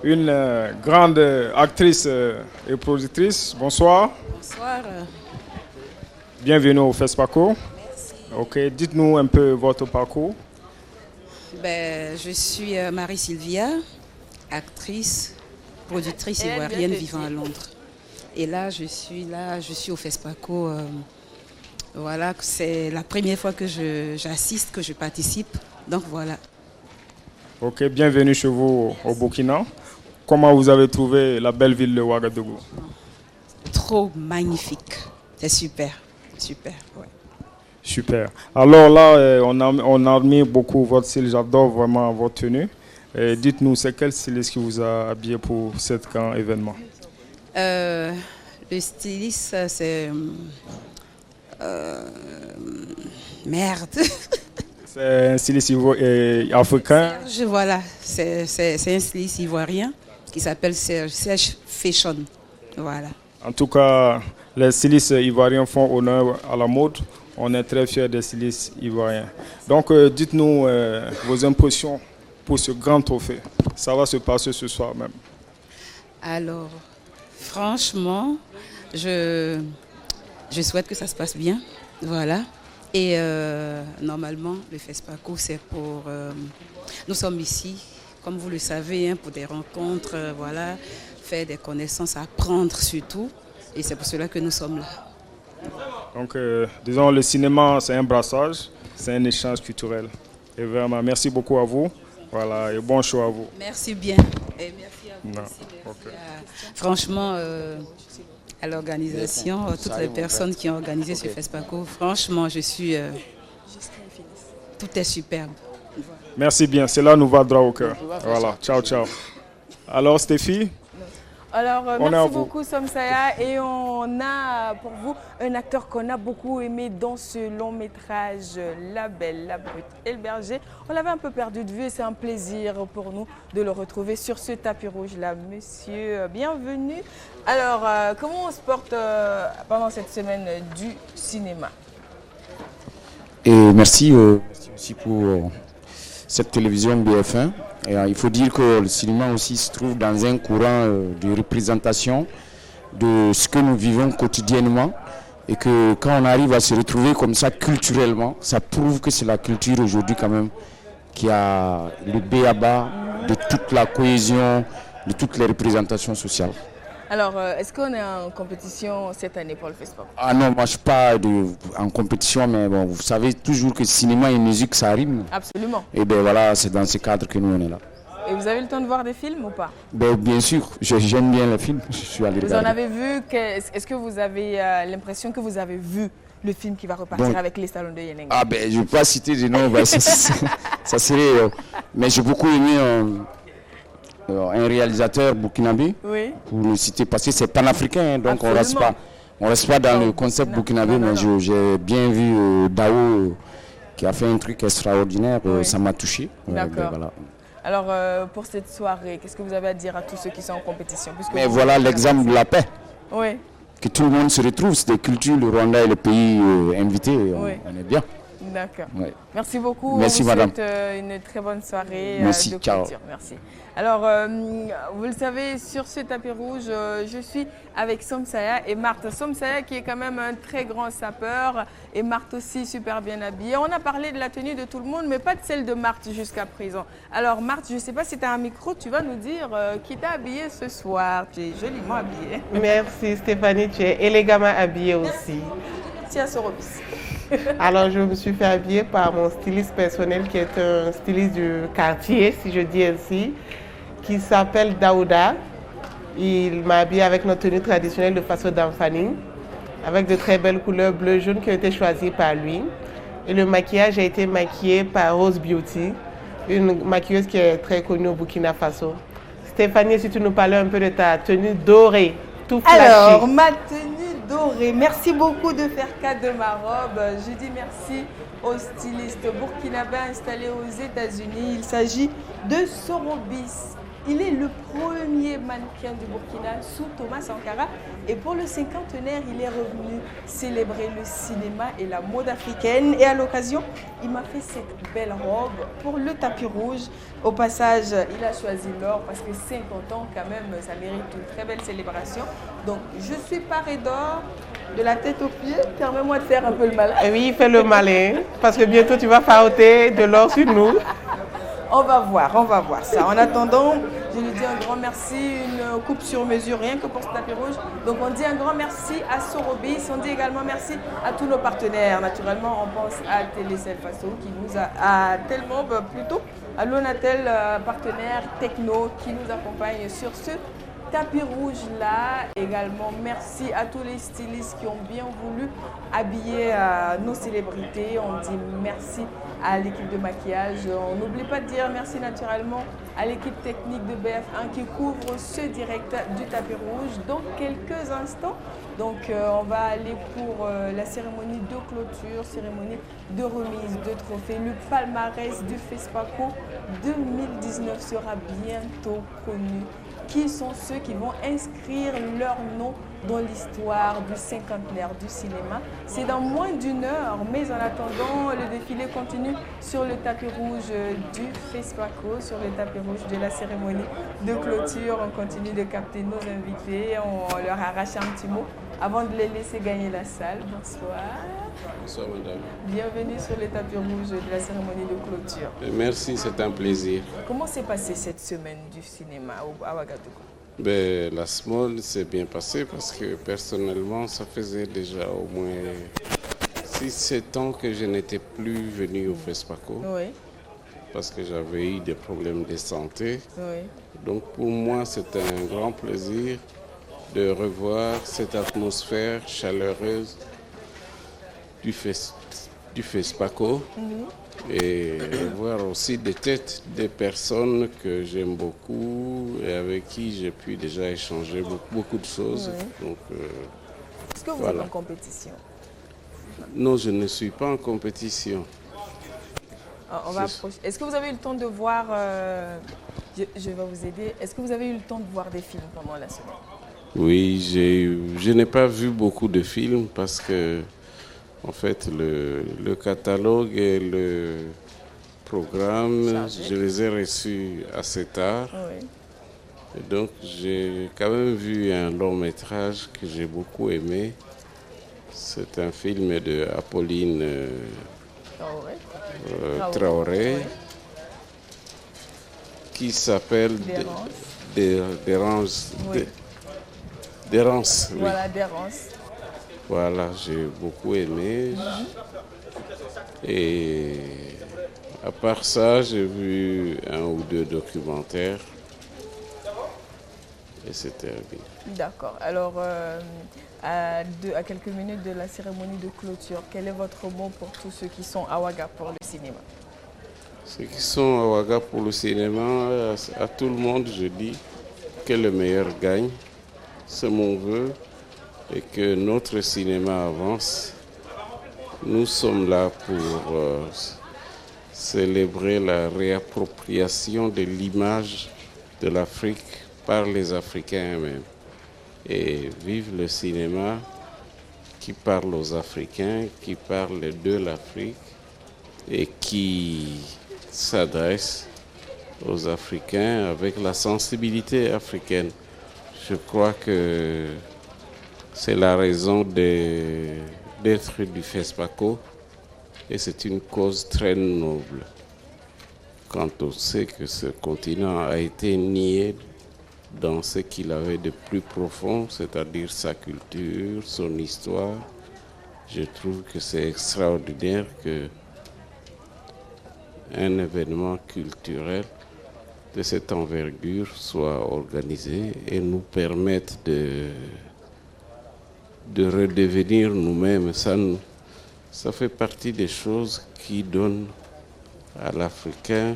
une grande actrice et productrice. Bonsoir. Bonsoir. Bienvenue au FESPACO. Merci. Ok, dites-nous un peu votre parcours. Je suis Marie-Sylvia, actrice, productrice ivoirienne vivant à Londres. Et là, je suis au FESPACO. Voilà, c'est la première fois que j'assiste, que je participe. Donc voilà. Ok, bienvenue chez vous au Burkina. Comment vous avez trouvé la belle ville de Ouagadougou? Trop magnifique. C'est super. Super, ouais. Super. Alors là, on admire beaucoup votre style. J'adore vraiment votre tenue. Dites-nous, c'est quel styliste qui vous a habillé pour cet grand événement? Le styliste, c'est... merde. C'est un styliste africain? Voilà, c'est un styliste ivoirien qui s'appelle Serge Féchon. Voilà. En tout cas, les stylistes ivoiriens font honneur à la mode. On est très fiers des stylistes ivoiriens. Donc, dites-nous vos impressions pour ce grand trophée. Ça va se passer ce soir même. Alors, franchement, je souhaite que ça se passe bien. Voilà. Et normalement, le FESPACO, c'est pour... nous sommes ici, comme vous le savez, pour des rencontres, voilà, faire des connaissances, apprendre surtout. Et c'est pour cela que nous sommes là. Donc, disons, le cinéma, c'est un brassage, c'est un échange culturel. Et vraiment, merci beaucoup à vous. Voilà, et bon show à vous. Merci bien. Et merci à vous aussi. Merci franchement, à l'organisation, toutes les personnes qui ont organisé ce FESPACO, franchement, je suis... tout est superbe. Merci bien, cela nous va droit au cœur. Voilà, ciao, ciao. Alors, Stéphie? Alors, merci beaucoup, Somsaya. Et on a pour vous un acteur qu'on a beaucoup aimé dans ce long métrage, La Belle, la Brute et le Berger. On l'avait un peu perdu de vue et c'est un plaisir pour nous de le retrouver sur ce tapis rouge-là. Monsieur, bienvenue. Alors, comment on se porte pendant cette semaine du cinéma? Et merci aussi pour cette télévision BF1 Et, il faut dire que le cinéma aussi se trouve dans un courant de représentation de ce que nous vivons quotidiennement. Et que quand on arrive à se retrouver comme ça culturellement, ça prouve que c'est la culture aujourd'hui quand même qui a le b.a.-ba de toute la cohésion, de toutes les représentations sociales. Alors, est-ce qu'on est en compétition cette année pour le FESPACO? Ah non, moi je ne suis pas en compétition, mais bon, vous savez toujours que cinéma et musique ça rime. Absolument. Et bien voilà, c'est dans ce cadre que nous on est là. Et vous avez eu le temps de voir des films ou pas? Bien sûr, j'aime bien les films, je suis allé regarder. Vous en avez vu, est-ce que vous avez l'impression que vous avez vu le film qui va repartir avec les salons de Yenenga? Ah ben je ne vais pas citer des noms, ça serait... mais j'ai beaucoup aimé un réalisateur burkinabé, oui. Pour le citer, parce que c'est panafricain, donc on ne reste pas dans le concept burkinabé, mais j'ai bien vu Dao qui a fait un truc extraordinaire, ça m'a touché. D'accord. Voilà. Alors, pour cette soirée, qu'est-ce que vous avez à dire à tous ceux qui sont en compétition? Mais voilà l'exemple de la paix. Oui. Que tout le monde se retrouve, c'est des cultures, le Rwanda est le pays invité, on est bien. D'accord. Ouais. Merci beaucoup. Merci, on vous madame. souhaite une très bonne soirée. Merci, de ciao. culture. Merci. Alors, vous le savez, sur ce tapis rouge, je suis avec Somsaya et Marthe. Somsaya qui est quand même un très grand sapeur et Marthe aussi super bien habillée. On a parlé de la tenue de tout le monde, mais pas de celle de Marthe jusqu'à présent. Alors Marthe, je ne sais pas si tu as un micro, tu vas nous dire qui t'a habillée ce soir. Tu es joliment habillée. Merci Stéphanie, tu es élégamment habillée aussi. Merci à Sorobis. Alors, je me suis fait habiller par mon styliste personnel qui est un styliste du quartier, si je dis ainsi, qui s'appelle Daouda. Il m'a habillée avec notre tenue traditionnelle de Faso d'Amfani, avec de très belles couleurs bleu-jaune qui ont été choisies par lui. Et le maquillage a été maquillé par Rose Beauty, une maquilleuse qui est très connue au Burkina Faso. Stéphanie, si tu nous parlais un peu de ta tenue dorée, tout flashy. Alors, ma tenue dorée. Merci beaucoup de faire cas de ma robe. Je dis merci au styliste burkinabé installé aux États-Unis. Il s'agit de Sorobis. Il est le premier mannequin du Burkina sous Thomas Sankara. Et pour le cinquantenaire, il est revenu célébrer le cinéma et la mode africaine. Et à l'occasion, il m'a fait cette belle robe pour le tapis rouge. Au passage, il a choisi l'or parce que 50 ans, quand même, ça mérite une très belle célébration. Donc, je suis parée d'or de la tête aux pieds. Permets-moi de faire un peu le malin. Oui, fais le malin, parce que bientôt tu vas fauter de l'or sur nous. On va voir ça. En attendant, je lui dis un grand merci, une coupe sur mesure, rien que pour ce tapis rouge. Donc on dit un grand merci à Sorobis, on dit également merci à tous nos partenaires. Naturellement, on pense à Télécel Faso qui nous a, à Telmob plutôt, à Lonatel, partenaire techno qui nous accompagne sur ce tapis rouge là. Également, merci à tous les stylistes qui ont bien voulu habiller nos célébrités. On dit merci à l'équipe de maquillage. On n'oublie pas de dire merci naturellement à l'équipe technique de BF1 qui couvre ce direct du tapis rouge dans quelques instants. Donc on va aller pour la cérémonie de clôture, cérémonie de remise de trophées. Le palmarès du FESPACO 2019 sera bientôt connu. Qui sont ceux qui vont inscrire leur nom dans l'histoire du cinquantenaire du cinéma. C'est dans moins d'une heure, mais en attendant, le défilé continue sur le tapis rouge du FESPACO, sur le tapis rouge de la cérémonie de clôture. On continue de capter nos invités, on leur arrache un petit mot avant de les laisser gagner la salle. Bonsoir. Bonsoir madame. Bienvenue sur le tapis rouge de la cérémonie de clôture. Merci, c'est un plaisir. Comment s'est passée cette semaine du cinéma à Ouagadougou? La SMOL s'est bien passée parce que personnellement, ça faisait déjà au moins 6-7 ans que je n'étais plus venu au FESPACO. Oui. Parce que j'avais eu des problèmes de santé. Oui. Donc pour moi, c'était un grand plaisir de revoir cette atmosphère chaleureuse du FESPACO. Et voir aussi des têtes des personnes que j'aime beaucoup et avec qui j'ai pu déjà échanger beaucoup de choses. Oui. Donc, est-ce que vous êtes en compétition? Non, je ne suis pas en compétition. On va approcher. Est-ce que vous avez eu le temps de voir, je vais vous aider, est-ce que vous avez eu le temps de voir des films pendant la semaine? Oui, je n'ai pas vu beaucoup de films parce que en fait, le catalogue et programme, je les ai reçus assez tard. Oui. Et donc j'ai quand même vu un long métrage que j'ai beaucoup aimé. C'est un film de Apolline Traoré qui s'appelle D'Errance. Oui. Voilà, D'Errance. Voilà, j'ai beaucoup aimé. Et à part ça, j'ai vu un ou deux documentaires. Et c'était bien. D'accord. Alors, à quelques minutes de la cérémonie de clôture, quel est votre mot pour tous ceux qui sont à Ouaga pour le cinéma? Ceux qui sont à Ouaga pour le cinéma, à tout le monde, je dis que le meilleur gagne. C'est mon vœu. Et que notre cinéma avance. Nous sommes là pour célébrer la réappropriation de l'image de l'Afrique par les Africains eux-mêmes. Et vive le cinéma qui parle aux Africains, qui parle de l'Afrique et qui s'adresse aux Africains avec la sensibilité africaine. Je crois que c'est la raison d'être du FESPACO et c'est une cause très noble. Quand on sait que ce continent a été nié dans ce qu'il avait de plus profond, c'est-à-dire sa culture, son histoire, je trouve que c'est extraordinaire qu'un événement culturel de cette envergure soit organisé et nous permette de redevenir nous-mêmes. Ça fait partie des choses qui donnent à l'Africain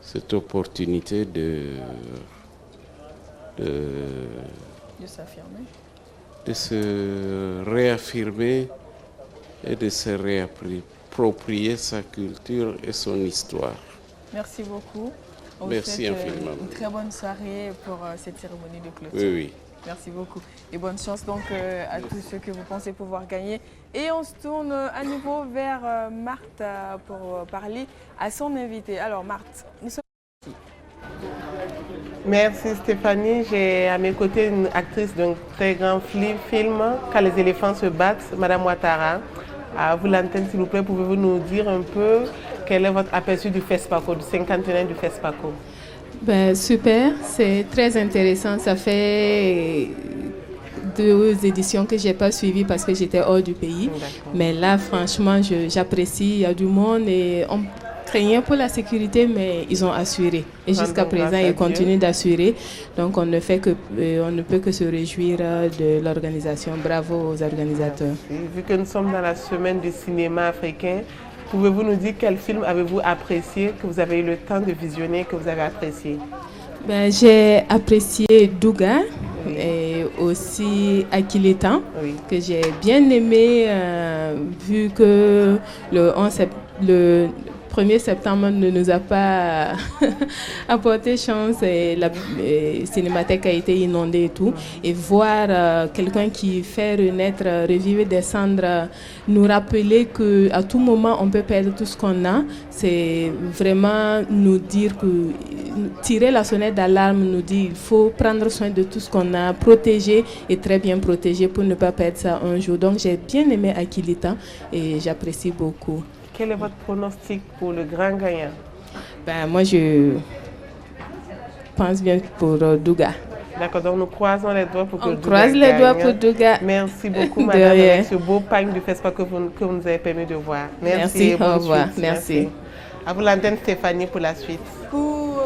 cette opportunité de s'affirmer, de se réaffirmer et de se réapproprier sa culture et son histoire. Merci beaucoup. On Merci vous souhaite infiniment. une très bonne soirée pour cette cérémonie de clôture. Oui, oui. Merci beaucoup. Et bonne chance donc à tous ceux que vous pensez pouvoir gagner. Et on se tourne à nouveau vers Marthe pour parler à son invité. Alors Marthe, nous sommes ici. Merci Stéphanie. J'ai à mes côtés une actrice d'un très grand film, Quand les éléphants se battent, Madame Ouattara. À vous l'antenne, s'il vous plaît, pouvez-vous nous dire un peu quel est votre aperçu du FESPACO, du 51 du FESPACO? Ben, super, c'est très intéressant. Ça fait 2 éditions que je n'ai pas suivies parce que j'étais hors du pays. Mais là, franchement, j'apprécie. Il y a du monde et on craignait pour la sécurité, mais ils ont assuré. Et jusqu'à présent, ils continuent d'assurer. Donc, on ne peut que se réjouir de l'organisation. Bravo aux organisateurs. Merci. Vu que nous sommes dans la semaine du cinéma africain, pouvez-vous nous dire quel film avez-vous apprécié, que vous avez eu le temps de visionner, que vous avez apprécié? Ben, j'ai apprécié Douga et aussi Akilitan, que j'ai bien aimé, vu que le 1er septembre ne nous a pas apporté chance et la cinémathèque a été inondée et tout. Et voir quelqu'un qui fait renaître, revivre des cendres, nous rappeler qu'à tout moment on peut perdre tout ce qu'on a, c'est vraiment nous dire que, tirer la sonnette d'alarme, nous dire il faut prendre soin de tout ce qu'on a, protéger et très bien protéger pour ne pas perdre ça un jour. Donc j'ai bien aimé Akilita et j'apprécie beaucoup. Quel est votre pronostic pour le grand gagnant? Ben, moi, je pense bien pour Douga. D'accord, donc nous croisons les doigts pour que Douga croise les gagne. doigts pour Douga. Merci beaucoup, madame, avec ce beau pagne du FESPACO que vous nous avez permis de voir. Merci, au revoir. Merci. À vous l'antenne, Stéphanie, pour la suite. Coucou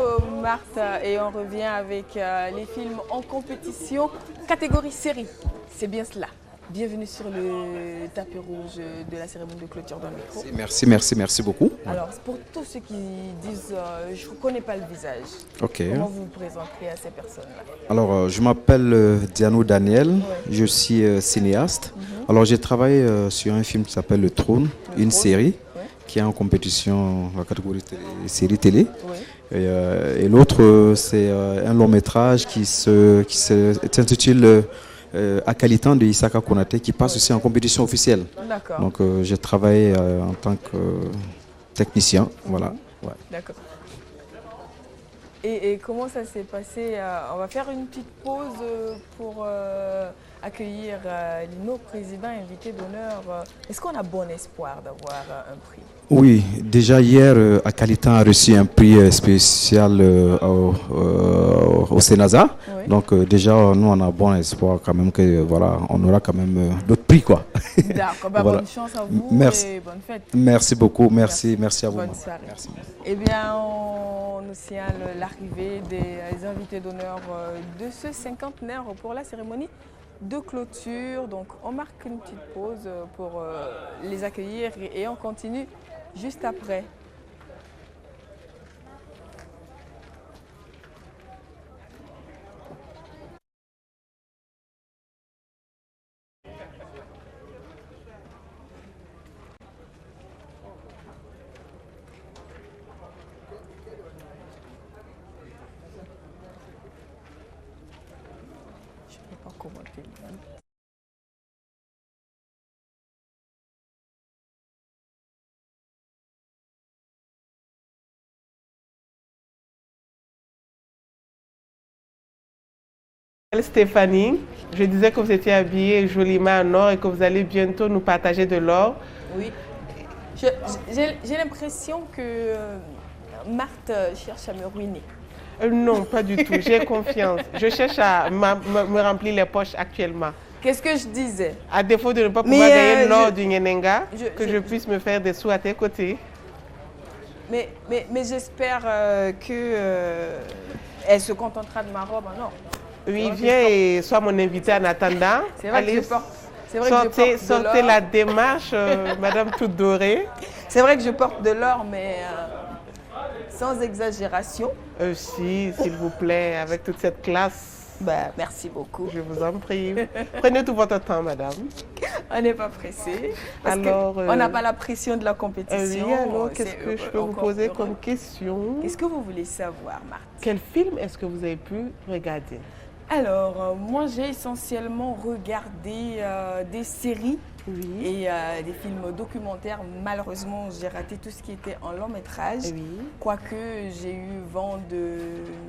Marthe, et on revient avec les films en compétition, catégorie série. C'est bien cela. Bienvenue sur le tapis rouge de la cérémonie de clôture d'un micro. Merci beaucoup. Alors, pour tous ceux qui disent je ne connais pas le visage, comment vous vous présentez à ces personnes-là? Alors, je m'appelle Diano Daniel, je suis cinéaste. Alors, j'ai travaillé sur un film qui s'appelle Le Trône, une série qui est en compétition dans la catégorie série télé. Et l'autre, c'est un long métrage qui s'intitule Akalitan de Isaka Konaté, qui passe aussi en compétition officielle. Donc j'ai travaillé en tant technicien. Voilà. Ouais. D'accord. Et comment ça s'est passé? On va faire une petite pause pour accueillir nos présidents invités d'honneur. Est-ce qu'on a bon espoir d'avoir un prix? Oui, déjà hier, Akalitan a reçu un prix spécial au Sénasa. Oui. Donc déjà, nous, on a bon espoir quand même que voilà, on aura quand même d'autres prix, quoi. D'accord, bah, voilà. Bonne chance à vous et bonne fête. Merci beaucoup, merci à vous. Bonne soirée. Merci. Eh bien, on nous signale l'arrivée des invités d'honneur de ce cinquantenaire pour la cérémonie de clôture. Donc on marque une petite pause pour les accueillir et on continue juste après. Je ne sais pas comment te dire. Stéphanie, je disais que vous étiez habillée joliment en or et que vous allez bientôt nous partager de l'or. Oui. J'ai l'impression que Marthe cherche à me ruiner. Non, pas du tout. J'ai confiance. Je cherche à me remplir les poches actuellement. Qu'est-ce que je disais? À défaut de ne pas pouvoir gagner l'or du Nyenenga, que je puisse me faire des sous à tes côtés. Mais j'espère qu'elle se contentera de ma robe en or. Oui, viens et sois mon invité en attendant. C'est vrai que je porte. Sortez la démarche, Madame toute dorée. C'est vrai que je porte de l'or, mais sans exagération. Si, s'il vous plaît, avec toute cette classe. Bah, merci beaucoup. Je vous en prie. Prenez tout votre temps, madame. On n'est pas pressé. Alors, on n'a pas la pression de la compétition. Oui, alors, qu'est-ce que je peux vous poser comme question? Qu'est-ce que vous voulez savoir, Marthe? Quel film est-ce que vous avez pu regarder? Alors, moi, j'ai essentiellement regardé des séries et des films documentaires. Malheureusement, j'ai raté tout ce qui était en long métrage. Quoique, j'ai eu vent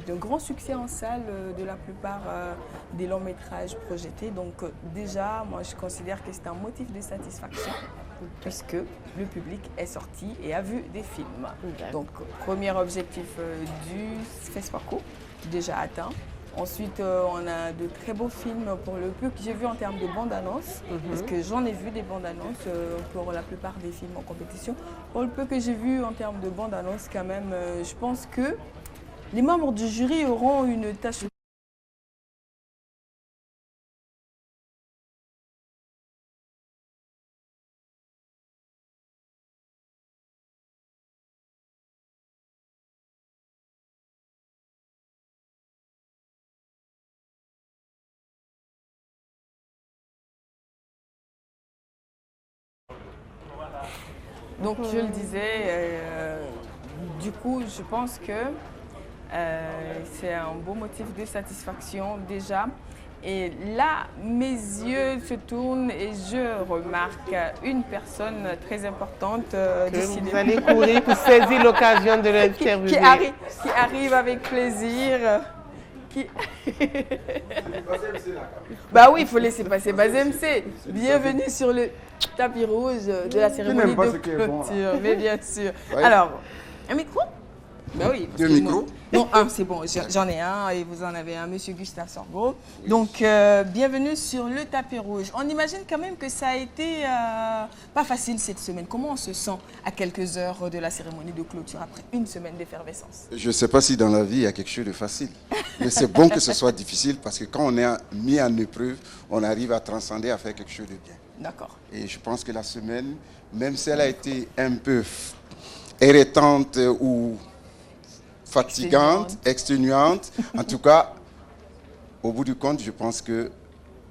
d'un grand succès en salle de la plupart des longs métrages projetés. Donc, déjà, moi, je considère que c'est un motif de satisfaction puisque le public est sorti et a vu des films. Donc, premier objectif du FESPACO, déjà atteint. Ensuite, on a de très beaux films pour le peu que j'ai vu en termes de bande-annonce, parce que j'en ai vu des bandes-annonces pour la plupart des films en compétition. Pour le peu que j'ai vu en termes de bande-annonce, quand même, je pense que les membres du jury auront une tâche. Donc je le disais, du coup je pense que c'est un beau motif de satisfaction déjà. Et là, mes yeux se tournent et je remarque une personne très importante. Vous allez courir pour saisir l'occasion de l'interviewer. Qui arrive avec plaisir. Bah oui, il faut laisser passer Bazem C. Bienvenue sur le tapis rouge de la cérémonie de clôture. Mais bien sûr. Ouais. Alors, un micro? Bah oui. Deux micros? Non, c'est bon, j'en ai un et vous en avez un, monsieur Gustave Sorgho. Oui. Donc, bienvenue sur le tapis rouge. On imagine quand même que ça a été pas facile cette semaine. Comment on se sent à quelques heures de la cérémonie de clôture après une semaine d'effervescence? Je ne sais pas si dans la vie il y a quelque chose de facile. Mais c'est bon que ce soit difficile parce que quand on est mis en épreuve, on arrive à transcender, à faire quelque chose de bien. D'accord. Et je pense que la semaine, même si elle a été un peu irritante ou fatigante, exténuante. En tout cas, au bout du compte, je pense qu'il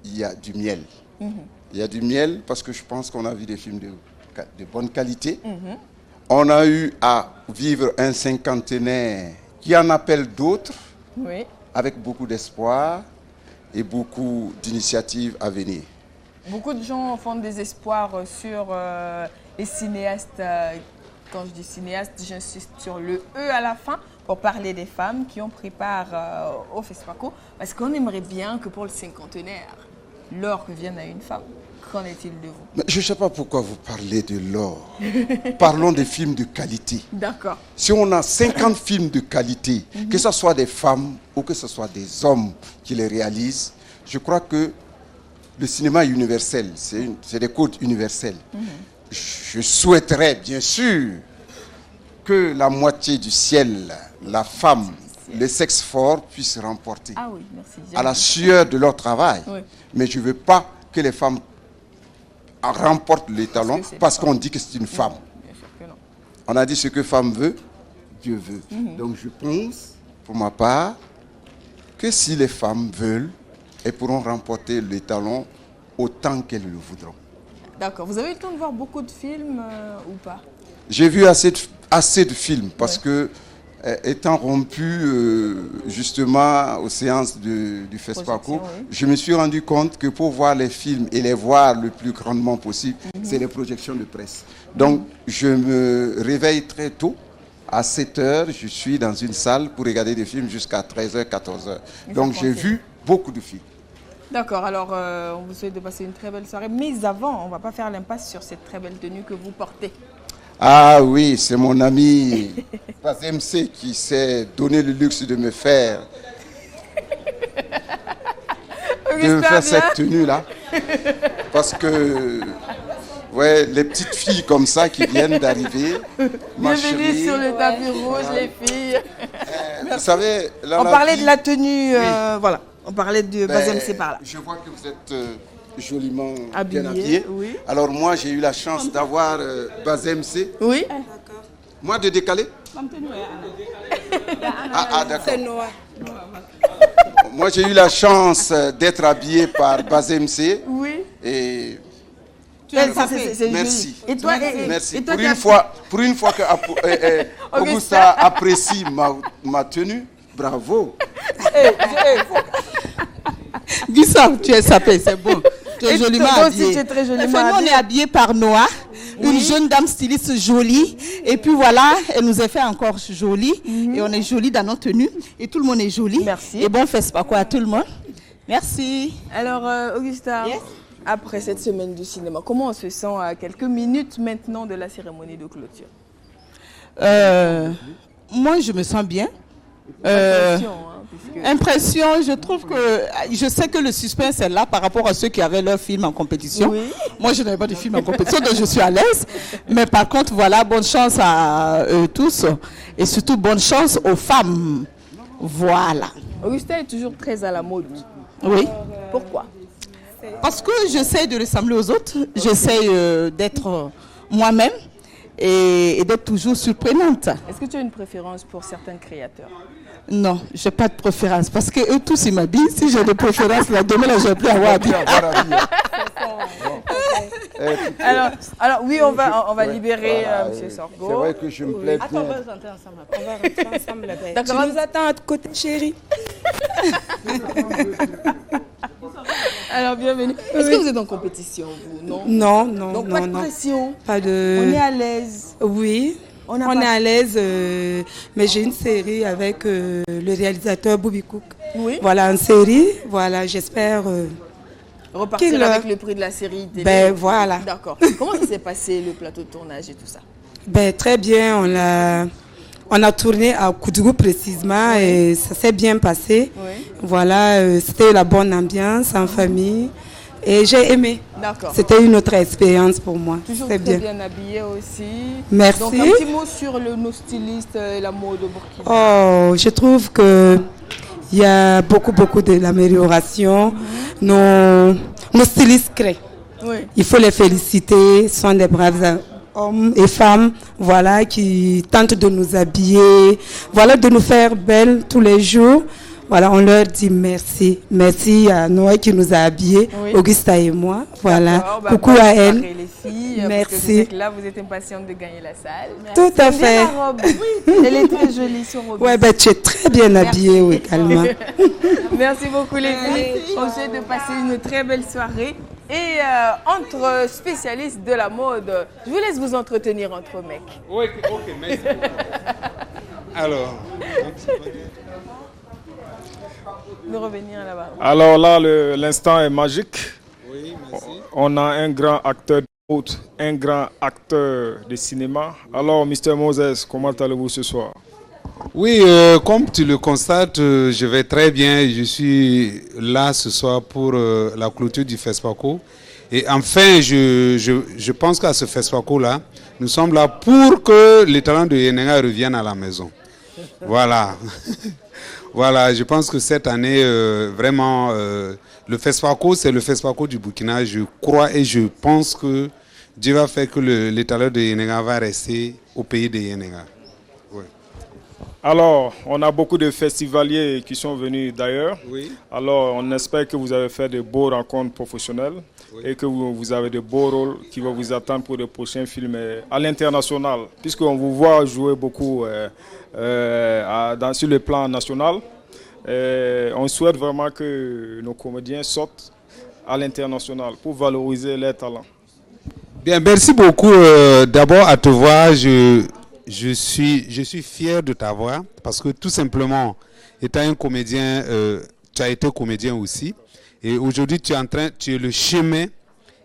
y a du miel. Il y a du miel parce que je pense qu'on a vu des films de bonne qualité. On a eu à vivre un cinquantenaire qui en appelle d'autres, avec beaucoup d'espoir et beaucoup d'initiatives à venir. Beaucoup de gens font des espoirs sur les cinéastes Quand je dis cinéaste, j'insiste sur le E à la fin pour parler des femmes qui ont pris part au FESPACO. Parce qu'on aimerait bien que pour le cinquantenaire, l'or revienne à une femme. Qu'en est-il de vous? Mais je ne sais pas pourquoi vous parlez de l'or. Parlons des films de qualité. D'accord. Si on a 50 films de qualité, que ce soit des femmes ou que ce soit des hommes qui les réalisent, je crois que le cinéma est universel. C'est des codes universels. Je souhaiterais, bien sûr, que la moitié du ciel, la femme, le sexe fort, puisse remporter. Ah oui, merci. À la sueur de leur travail. Oui. Mais je ne veux pas que les femmes remportent les talons parce qu'on dit que c'est une femme. Bien sûr que non. On a dit ce que femme veut, Dieu veut. Donc je pense, pour ma part, que si les femmes veulent, elles pourront remporter les talons autant qu'elles le voudront. D'accord. Vous avez eu le temps de voir beaucoup de films ou pas? J'ai vu assez de films parce que, étant rompu justement aux séances du FESPACO, je me suis rendu compte que pour voir les films et les voir le plus grandement possible, c'est les projections de presse. Donc, je me réveille très tôt. À 7 heures, je suis dans une salle pour regarder des films jusqu'à 13h, 14h. Donc, j'ai vu beaucoup de films. D'accord, alors on vous souhaite de passer une très belle soirée. Mais avant, on ne va pas faire l'impasse sur cette très belle tenue que vous portez. Ah oui, c'est mon ami Bazem C qui s'est donné le luxe de me faire cette tenue-là. Parce que, ouais, les petites filles comme ça qui viennent d'arriver. Bienvenue sur le tapis rouge, les filles. Vous savez, on parlait de la tenue, voilà. On parlait de Bazem C par là. Je vois que vous êtes joliment habillé, bien habillé. Oui. Alors moi, j'ai eu la chance d'avoir Bazem C. Oui. Moi, de décaler. Ah, d'accord. C'est noir. Moi, j'ai eu la chance d'être habillé par Bazem C. Oui. Et tu as merci. Et toi, merci. Et toi, pour une fois que Augusta apprécie ma tenue, bravo. Guissam, tu es sapé, c'est bon. Tu es joliment habillé. Aussi, tu es très joliment habillé. On est habillé par Noah, une jeune dame styliste jolie. Et puis voilà, elle nous a fait encore jolie. Et on est jolie dans nos tenues. Et tout le monde est joli. Merci. Et bon FESPACO à tout le monde. Merci. Alors, Augusta, après cette semaine du cinéma, comment on se sent à quelques minutes maintenant de la cérémonie de clôture? Moi, je me sens bien. Impression, je trouve que je sais que le suspense est là par rapport à ceux qui avaient leur film en compétition. Oui. Moi, je n'avais pas de film en compétition, donc je suis à l'aise. Mais par contre, voilà, bonne chance à eux tous et surtout bonne chance aux femmes. Voilà. Augustin est toujours très à la mode. Oui. Pourquoi? Parce que j'essaie de ressembler aux autres, j'essaie d'être moi-même et d'être toujours surprenante. Est-ce que tu as une préférence pour certains créateurs? Non, je n'ai pas de préférence parce que eux tous ils m'habillent. Si j'ai des préférences, là, demain, là, je vais plus avoir habillé. Alors oui, on va libérer M. Sorgho. C'est vrai que je me plais Attends, on va rentrer ensemble. On va rentrer ensemble. D'accord. Tu nous attends à côté, chérie. Alors, bienvenue. Est-ce que vous êtes en compétition, vous? Non. Non. Donc, pas de pression. Pas de... On est à l'aise. Oui. On est à l'aise, mais j'ai une série avec le réalisateur Bobby Cook. Oui. Voilà, une série. Voilà, j'espère... repartir avec le prix de la série télé. Ben voilà. D'accord. Comment ça s'est passé, le plateau de tournage et tout ça? Ben très bien, on a tourné à Koudougou précisément et ça s'est bien passé. Oui. Voilà, c'était la bonne ambiance en famille. Et j'ai aimé. D'accord. C'était une autre expérience pour moi. Toujours très bien habillé aussi. Merci. Donc un petit mot sur nos stylistes et la mode au Burkina. Oh, je trouve que il y a beaucoup de l'amélioration. Nos stylistes créent. Oui. Il faut les féliciter. Ce sont des braves hommes et femmes, voilà, qui tentent de nous habiller, voilà, de nous faire belles tous les jours. Voilà, on leur dit merci. Merci à Noé qui nous a habillés, oui. Augusta et moi. Voilà, coucou à elle. Les filles, merci. Parce que je sais que là, vous êtes impatiente de gagner la salle. Merci. Tout à fait. Bien la robe. Oui, elle est très jolie sur Augusta. Ouais, ben, tu es très bien habillée, oui, également. Merci beaucoup les filles. On souhaite de passer une très belle soirée. Et entre spécialistes de la mode, je vous laisse vous entretenir entre mecs. Oui, ok, merci. Alors, de revenir là-bas. Alors là, l'instant est magique. Oui, merci. On a un grand acteur de mode, un grand acteur de cinéma. Alors, Mr. Moses, comment allez-vous ce soir? Oui, comme tu le constates, je vais très bien. Je suis là ce soir pour la clôture du FESPACO. Et enfin, je pense qu'à ce FESPACO-là, nous sommes là pour que les talents de Yenenga reviennent à la maison. Voilà. Voilà, je pense que cette année, vraiment, le FESPACO, c'est le FESPACO du Burkina. Je crois et je pense que Dieu va faire que les talents de Yenenga va rester au pays de Yenenga. Ouais. Alors, on a beaucoup de festivaliers qui sont venus d'ailleurs. Oui. Alors, on espère que vous avez fait de beaux rencontres professionnelles et que vous avez de beaux rôles qui vont vous attendre pour de prochains films à l'international. Puisqu'on vous voit jouer beaucoup sur le plan national, on souhaite vraiment que nos comédiens sortent à l'international pour valoriser leurs talents. Bien, merci beaucoup. D'abord à te voir, je suis fier de t'avoir parce que tout simplement, étant un comédien, tu as été comédien aussi. Et aujourd'hui, tu es le chemin,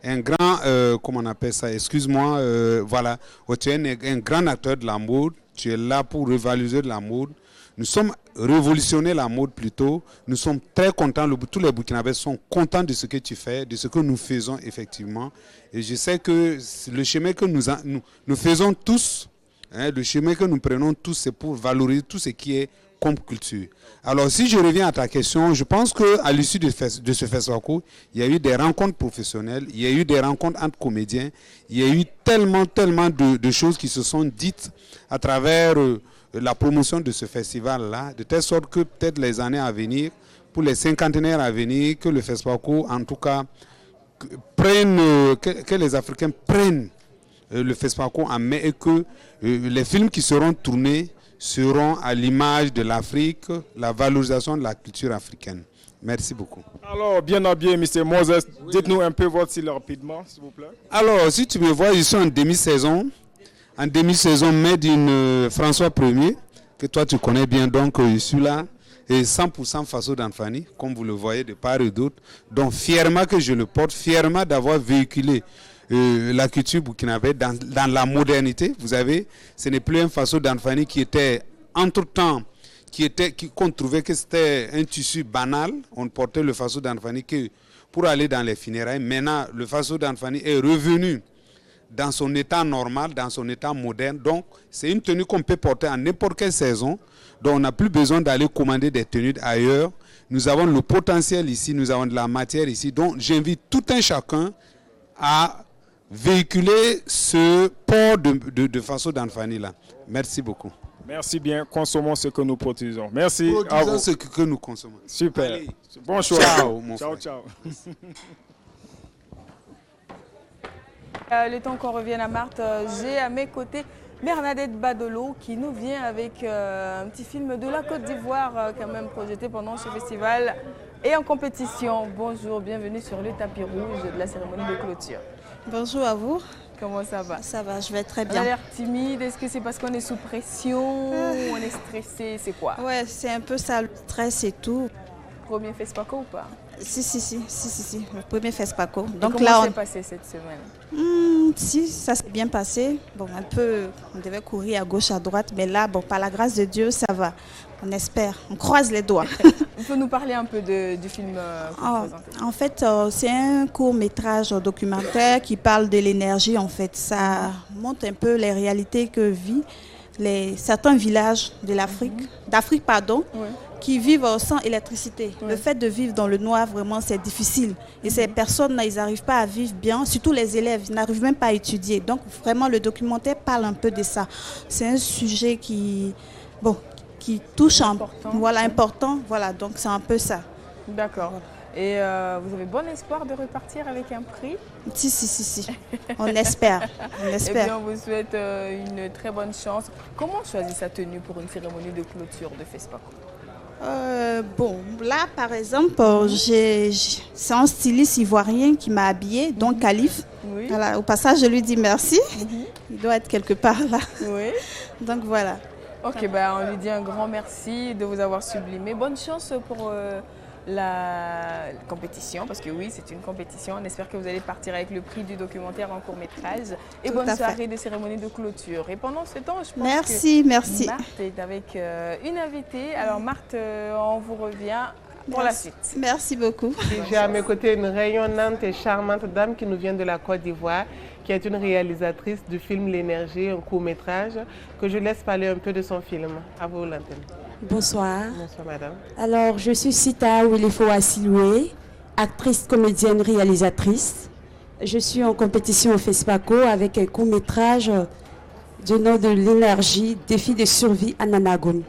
un grand, comment on appelle ça, excuse-moi, voilà, tu es un grand acteur de la mode, tu es là pour revaloriser de la mode. Nous sommes révolutionner la mode plutôt. Nous sommes très contents, tous les Burkinabés sont contents de ce que tu fais, de ce que nous faisons effectivement. Et je sais que le chemin que nous faisons tous, le chemin que nous prenons tous, c'est pour valoriser tout ce qui est comme culture. Alors, si je reviens à ta question, je pense qu'à l'issue de ce FESPACO, il y a eu des rencontres professionnelles, il y a eu des rencontres entre comédiens, il y a eu tellement de choses qui se sont dites à travers la promotion de ce festival-là, de telle sorte que peut-être les années à venir, pour les cinquantenaires à venir, que le FESPACO, en tout cas, que les Africains prennent le FESPACO en main et que les films qui seront tournés seront à l'image de l'Afrique, la valorisation de la culture africaine. Merci beaucoup. Alors, bien habillé, M. Moses, dites-nous un peu votre style rapidement, s'il vous plaît. Alors, si tu me vois, je suis en demi-saison. En demi-saison, made in François Ier, que toi tu connais bien, donc je suis là. Et 100% Faso d'Anfani, comme vous le voyez de part et d'autre. Donc, fièrement que je le porte, fièrement d'avoir véhiculé la culture burkinabé dans la modernité. Vous savez, ce n'est plus un Faso d'Anfani qui était, entre-temps, qu'on trouvait que c'était un tissu banal. On portait le Faso d'Anfani que pour aller dans les funérailles. Maintenant, le Faso d'Anfani est revenu dans son état normal, dans son état moderne. Donc, c'est une tenue qu'on peut porter en n'importe quelle saison. Donc, on n'a plus besoin d'aller commander des tenues ailleurs. Nous avons le potentiel ici, nous avons de la matière ici. Donc, j'invite tout un chacun à véhiculer ce port de Faso d'Anfani là. Merci beaucoup. Merci bien. Consommons ce que nous produisons. Merci. Produisons ce que nous consommons. Super. Allez. Bon choix. Ciao, mon ciao, frère. ciao. Le temps qu'on revienne à Marthe, j'ai à mes côtés Bernadette Badolo qui nous vient avec un petit film de la Côte d'Ivoire quand même projeté pendant ce festival et en compétition. Bonjour, bienvenue sur le tapis rouge de la cérémonie de clôture. Bonjour à vous. Comment ça va? Ça va, je vais très On a bien. l'air timide, est-ce que c'est parce qu'on est sous pression ou on est stressé, c'est quoi? Ouais, c'est un peu ça, le stress et tout. Premier FESPACO ou pas? Si, le premier FESPACO. Et Donc comment là, s'est passé cette semaine? si, ça s'est bien passé. Bon, un peu, on devait courir à gauche, à droite, mais là, bon, par la grâce de Dieu, ça va. On espère, on croise les doigts. On peut nous parler un peu du film que vous présentez? En fait, c'est un court-métrage documentaire qui parle de l'énergie. En fait, ça montre un peu les réalités que vivent certains villages de d'Afrique, qui vivent sans électricité. Le fait de vivre dans le noir, vraiment, c'est difficile. Et ces personnes, ils n'arrivent pas à vivre bien, surtout les élèves, ils n'arrivent même pas à étudier. Donc, vraiment, le documentaire parle un peu de ça. C'est un sujet qui touche important. Voilà, donc c'est un peu ça. D'accord. Et vous avez bon espoir de repartir avec un prix? Si. On espère. Eh bien, on vous souhaite une très bonne chance. Comment on choisit sa tenue pour une cérémonie de clôture de FESPACO? Bon, là, par exemple, c'est un styliste ivoirien qui m'a habillée, donc Khalif. Oui. Voilà, au passage, je lui dis merci. Il doit être quelque part là. Oui. Donc voilà. Ok, bah, on lui dit un grand merci de vous avoir sublimé. Bonne chance pour la compétition, parce que oui, c'est une compétition. On espère que vous allez partir avec le prix du documentaire en court-métrage. Et Tout bonne à fait. soirée de cérémonie de clôture. Et pendant ce temps, je pense Merci, que merci. Marthe est avec une invitée. Alors Marthe, on vous revient pour la suite. Merci beaucoup. J'ai à mes côtés une rayonnante et charmante dame qui nous vient de la Côte d'Ivoire, qui est une réalisatrice du film L'énergie, un court-métrage, que je laisse parler un peu de son film. À vous l'antenne. Bonsoir. Bonsoir madame. Alors, je suis Sita Wilifo Asiloué, actrice, comédienne, réalisatrice. Je suis en compétition au FESPACO avec un court-métrage du nom de L'énergie, défi de survie à Nanagon.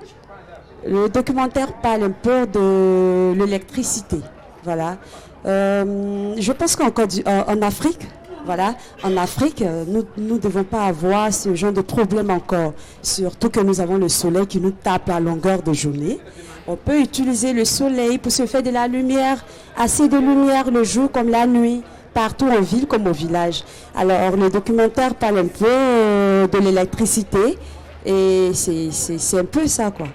Le documentaire parle un peu de l'électricité. Voilà. Je pense qu'en Afrique, voilà, en Afrique, nous ne devons pas avoir ce genre de problème encore. Surtout que nous avons le soleil qui nous tape à longueur de journée. On peut utiliser le soleil pour se faire de la lumière, assez de lumière le jour comme la nuit, partout en ville comme au village. Alors le documentaire parle un peu de l'électricité et c'est un peu ça, quoi.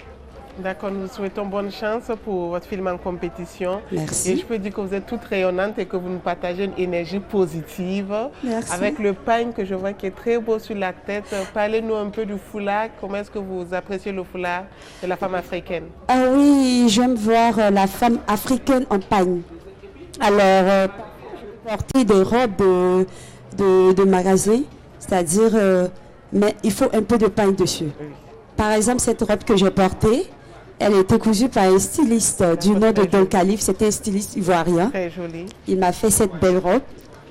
D'accord, nous vous souhaitons bonne chance pour votre film en compétition. Merci. Et je peux dire que vous êtes toute rayonnante et que vous nous partagez une énergie positive. Merci. Avec le pagne que je vois qui est très beau sur la tête. Parlez-nous un peu du foulard. Comment est-ce que vous appréciez le foulard de la femme africaine? Ah oui, j'aime voir la femme africaine en pagne. Alors, porter des robes de magasin, c'est-à-dire, mais il faut un peu de pagne dessus. Par exemple, cette robe que j'ai portée, elle a été cousue par un styliste du nom de Don Khalif. C'était un styliste ivoirien. Très joli. Il m'a fait cette belle robe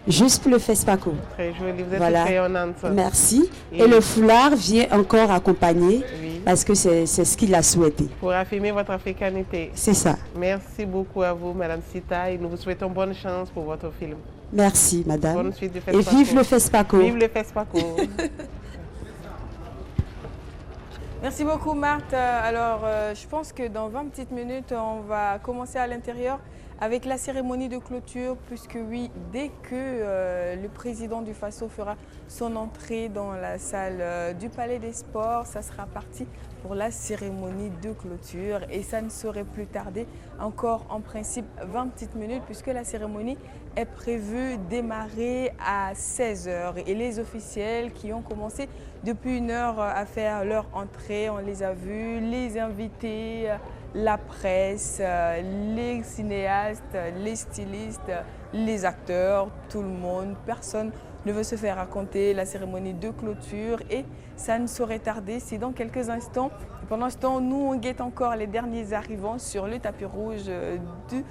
juste pour le FESPACO. Très joli, vous êtes Voilà. rayonnante. Merci. Et le foulard vient encore accompagner parce que c'est ce qu'il a souhaité. Pour affirmer votre africanité. C'est ça. Merci beaucoup à vous, Madame Sita, et nous vous souhaitons bonne chance pour votre film. Merci, madame. Bonne suite du Et FESPACO. vive le FESPACO. Vive le FESPACO. Merci beaucoup Marthe. Alors je pense que dans 20 petites minutes, on va commencer à l'intérieur avec la cérémonie de clôture, puisque oui, dès que le président du FASO fera son entrée dans la salle du Palais des Sports, ça sera parti pour la cérémonie de clôture et ça ne saurait plus tarder, encore en principe 20 petites minutes, puisque la cérémonie est prévue démarrer à 16h et les officiels qui ont commencé depuis 1 heure à faire leur entrée, on les a vus, les invités, la presse, les cinéastes, les stylistes, les acteurs, tout le monde, personne ne veut se faire raconter la cérémonie de clôture et ça ne saurait tarder. C'est dans quelques instants. Pendant ce temps, nous on guette encore les derniers arrivants sur le tapis rouge du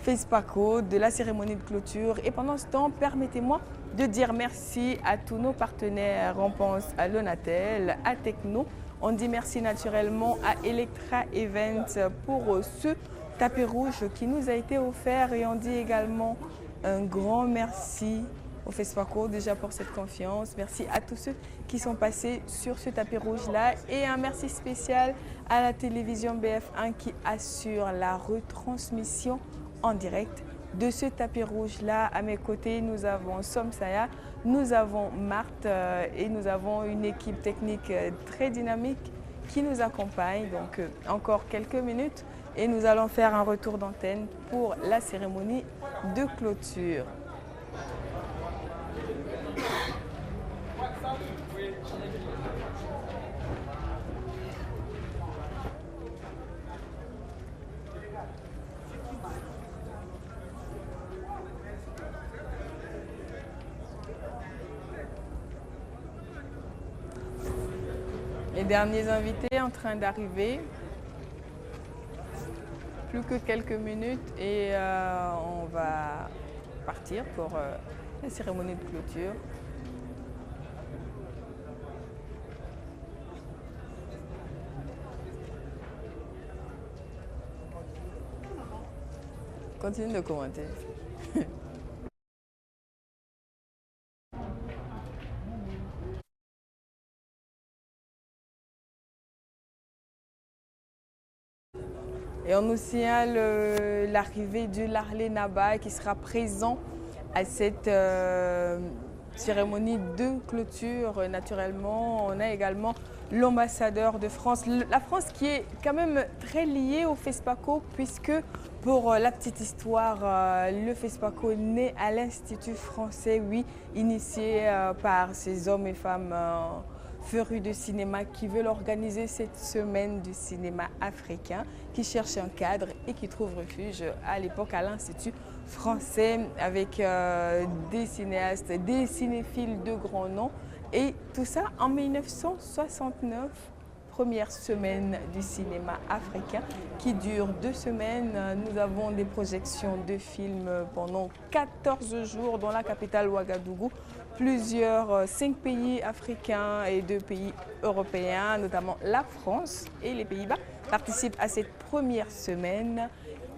FESPACO, de la cérémonie de clôture. Et pendant ce temps, permettez-moi de dire merci à tous nos partenaires. On pense à Lonatel, à Techno. On dit merci naturellement à Electra Events pour ce tapis rouge qui nous a été offert. Et on dit également un grand merci au FESPACO déjà pour cette confiance. Merci à tous ceux qui sont passés sur ce tapis rouge-là. Et un merci spécial à la télévision BF1 qui assure la retransmission en direct de ce tapis rouge-là. À mes côtés, nous avons Somsaya, nous avons Marthe et nous avons une équipe technique très dynamique qui nous accompagne. Donc encore quelques minutes et nous allons faire un retour d'antenne pour la cérémonie de clôture. Les derniers invités en train d'arriver. Plus que quelques minutes et on va partir pour la cérémonie de clôture. Continue de commenter. Et on nous signale l'arrivée de Larlé Naba qui sera présent à cette cérémonie de clôture. Naturellement, on a également l'ambassadeur de France. La France qui est quand même très liée au FESPACO puisque pour la petite histoire, le FESPACO est né à l'Institut français, oui, initié par ces hommes et femmes férus de cinéma qui veulent organiser cette semaine du cinéma africain, qui cherchent un cadre et qui trouvent refuge à l'époque à l'Institut français avec des cinéastes, des cinéphiles de grand nom. Et tout ça en 1969, première semaine du cinéma africain qui dure 2 semaines. Nous avons des projections de films pendant 14 jours dans la capitale Ouagadougou. 5 pays africains et 2 pays européens, notamment la France et les Pays-Bas, participent à cette première semaine.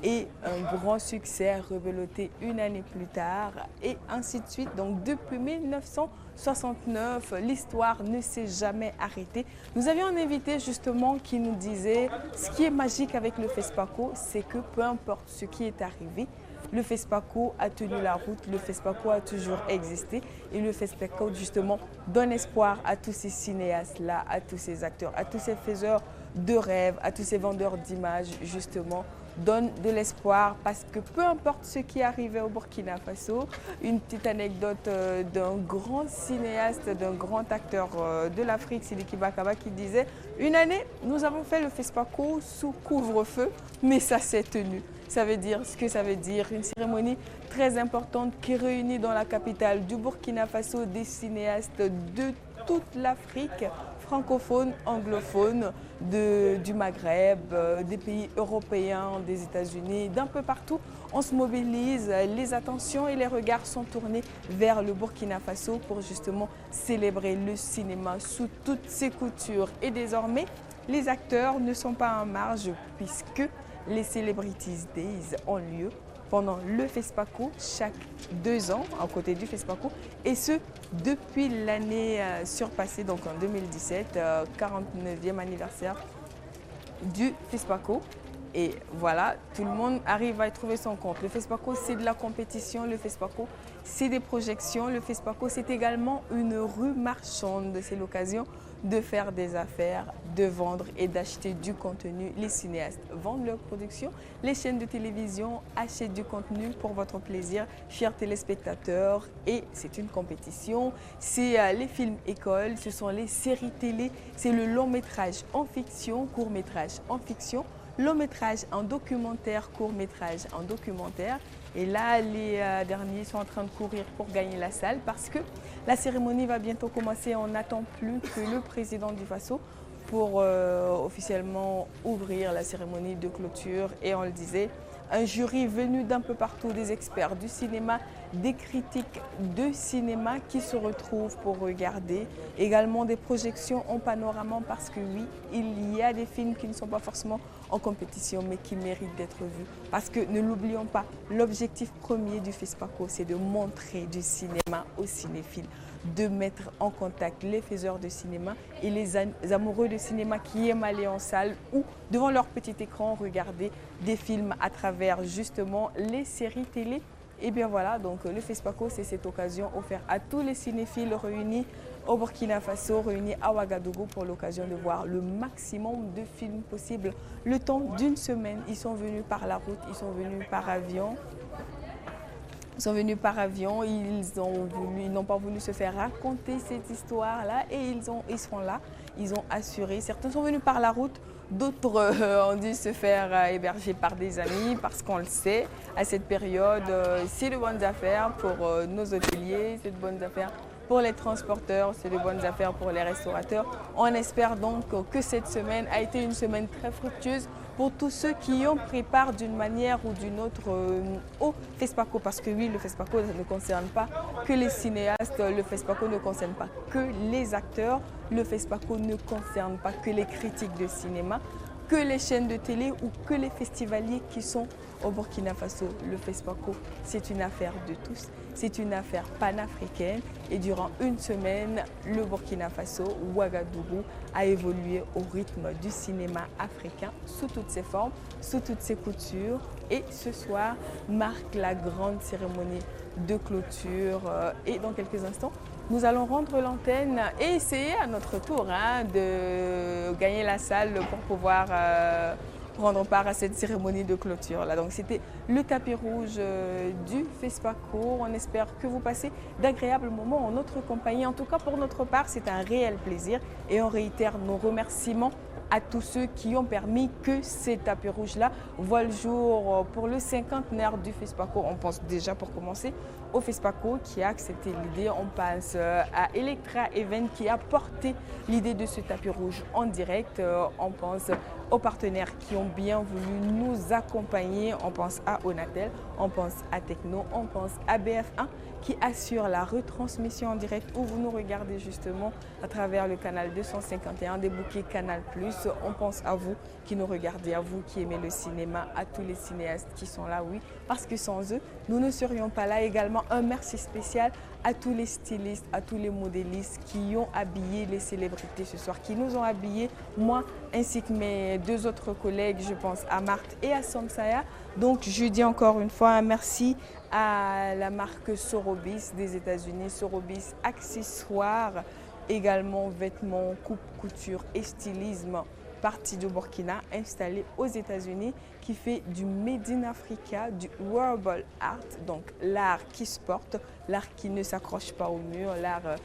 Et un grand succès rebeloté 1 année plus tard et ainsi de suite. Donc depuis 1969, l'histoire ne s'est jamais arrêtée. Nous avions un invité justement qui nous disait ce qui est magique avec le FESPACO, c'est que peu importe ce qui est arrivé, le FESPACO a tenu la route, le FESPACO a toujours existé et le FESPACO justement donne espoir à tous ces cinéastes-là, à tous ces acteurs, à tous ces faiseurs de rêves, à tous ces vendeurs d'images justement, donne de l'espoir parce que peu importe ce qui arrivait au Burkina Faso, une petite anecdote d'un grand cinéaste, d'un grand acteur de l'Afrique, Sidiki Bakaba, qui disait « Une année, nous avons fait le FESPACO sous couvre-feu, mais ça s'est tenu ». Ça veut dire ce que ça veut dire, une cérémonie très importante qui réunit dans la capitale du Burkina Faso des cinéastes de toute l'Afrique, francophones, anglophones, du Maghreb, des pays européens, des États-Unis, d'un peu partout. On se mobilise, les attentions et les regards sont tournés vers le Burkina Faso pour justement célébrer le cinéma sous toutes ses coutures. Et désormais, les acteurs ne sont pas en marge puisque les Celebrities Days ont lieu pendant le FESPACO chaque 2 ans, à côté du FESPACO, et ce depuis l'année surpassée, donc en 2017, 49e anniversaire du FESPACO. Et voilà, tout le monde arrive à y trouver son compte. Le FESPACO, c'est de la compétition, le FESPACO, c'est des projections, le FESPACO, c'est également une rue marchande. C'est l'occasion de faire des affaires, de vendre et d'acheter du contenu. Les cinéastes vendent leurs productions, les chaînes de télévision achètent du contenu pour votre plaisir, chers téléspectateurs. Et c'est une compétition, c'est les films écoles, ce sont les séries télé, c'est le long métrage en fiction, court métrage en fiction, long métrage en documentaire, court métrage en documentaire. Et là, les derniers sont en train de courir pour gagner la salle parce que la cérémonie va bientôt commencer. On n'attend plus que le président du Faso pour officiellement ouvrir la cérémonie de clôture. Et on le disait, un jury venu d'un peu partout, des experts du cinéma, des critiques de cinéma qui se retrouvent pour regarder. Également des projections en panorama parce que oui, il y a des films qui ne sont pas forcément en compétition mais qui méritent d'être vus. Parce que ne l'oublions pas, l'objectif premier du FESPACO, c'est de montrer du cinéma aux cinéphiles, de mettre en contact les faiseurs de cinéma et les amoureux de cinéma qui aiment aller en salle ou devant leur petit écran regarder des films à travers justement les séries télé. Et bien voilà, donc le FESPACO, c'est cette occasion offerte à tous les cinéphiles réunis au Burkina Faso, réunis à Ouagadougou pour l'occasion de voir le maximum de films possibles. Le temps d'une semaine, ils sont venus par la route, ils sont venus par avion. Ils sont venus par avion, ils n'ont pas voulu se faire raconter cette histoire-là et ils sont là, ils ont assuré. Certains sont venus par la route, d'autres ont dû se faire héberger par des amis parce qu'on le sait, à cette période, c'est de bonnes affaires pour nos hôteliers, c'est de bonnes affaires pour les transporteurs, c'est de bonnes affaires pour les restaurateurs. On espère donc que cette semaine a été une semaine très fructueuse pour tous ceux qui ont pris part d'une manière ou d'une autre au FESPACO. Parce que oui, le FESPACO ne concerne pas que les cinéastes, le FESPACO ne concerne pas que les acteurs, le FESPACO ne concerne pas que les critiques de cinéma, que les chaînes de télé ou que les festivaliers qui sont au Burkina Faso. Le FESPACO, c'est une affaire de tous c'est une affaire panafricaine et durant une semaine, le Burkina Faso, Ouagadougou, a évolué au rythme du cinéma africain sous toutes ses formes, sous toutes ses coutures. Et ce soir marque la grande cérémonie de clôture. Et dans quelques instants, nous allons rendre l'antenne et essayer à notre tour de gagner la salle pour pouvoir prendre part à cette cérémonie de clôture. Donc c'était le tapis rouge du FESPACO. On espère que vous passez d'agréables moments en notre compagnie. En tout cas, pour notre part, c'est un réel plaisir et on réitère nos remerciements à tous ceux qui ont permis que ces tapis rouges-là voient le jour pour le 50e du FESPACO. On pense déjà pour commencer au FESPACO qui a accepté l'idée. On passe à Electra Event qui a porté l'idée de ce tapis rouge en direct. On pense aux partenaires qui ont bien voulu nous accompagner. On pense à Onatel, on pense à Techno, on pense à BF1 qui assure la retransmission en direct où vous nous regardez justement à travers le canal 251 des bouquets Canal+. On pense à vous qui nous regardez, à vous qui aimez le cinéma, à tous les cinéastes qui sont là, oui, parce que sans eux, nous ne serions pas là. Également, un merci spécial à tous les stylistes, à tous les modélistes qui ont habillé les célébrités ce soir, qui nous ont habillés, moi ainsi que mes deux autres collègues, je pense à Marthe et à Samsaya. Donc je dis encore une fois un merci à la marque Sorobis des États-Unis, Sorobis accessoires, également vêtements, coupe, couture et stylisme, partie du Burkina, installée aux États-Unis, qui fait du Made in Africa, du wearable art, donc l'art qui se porte, l'art qui ne s'accroche pas au mur, l'art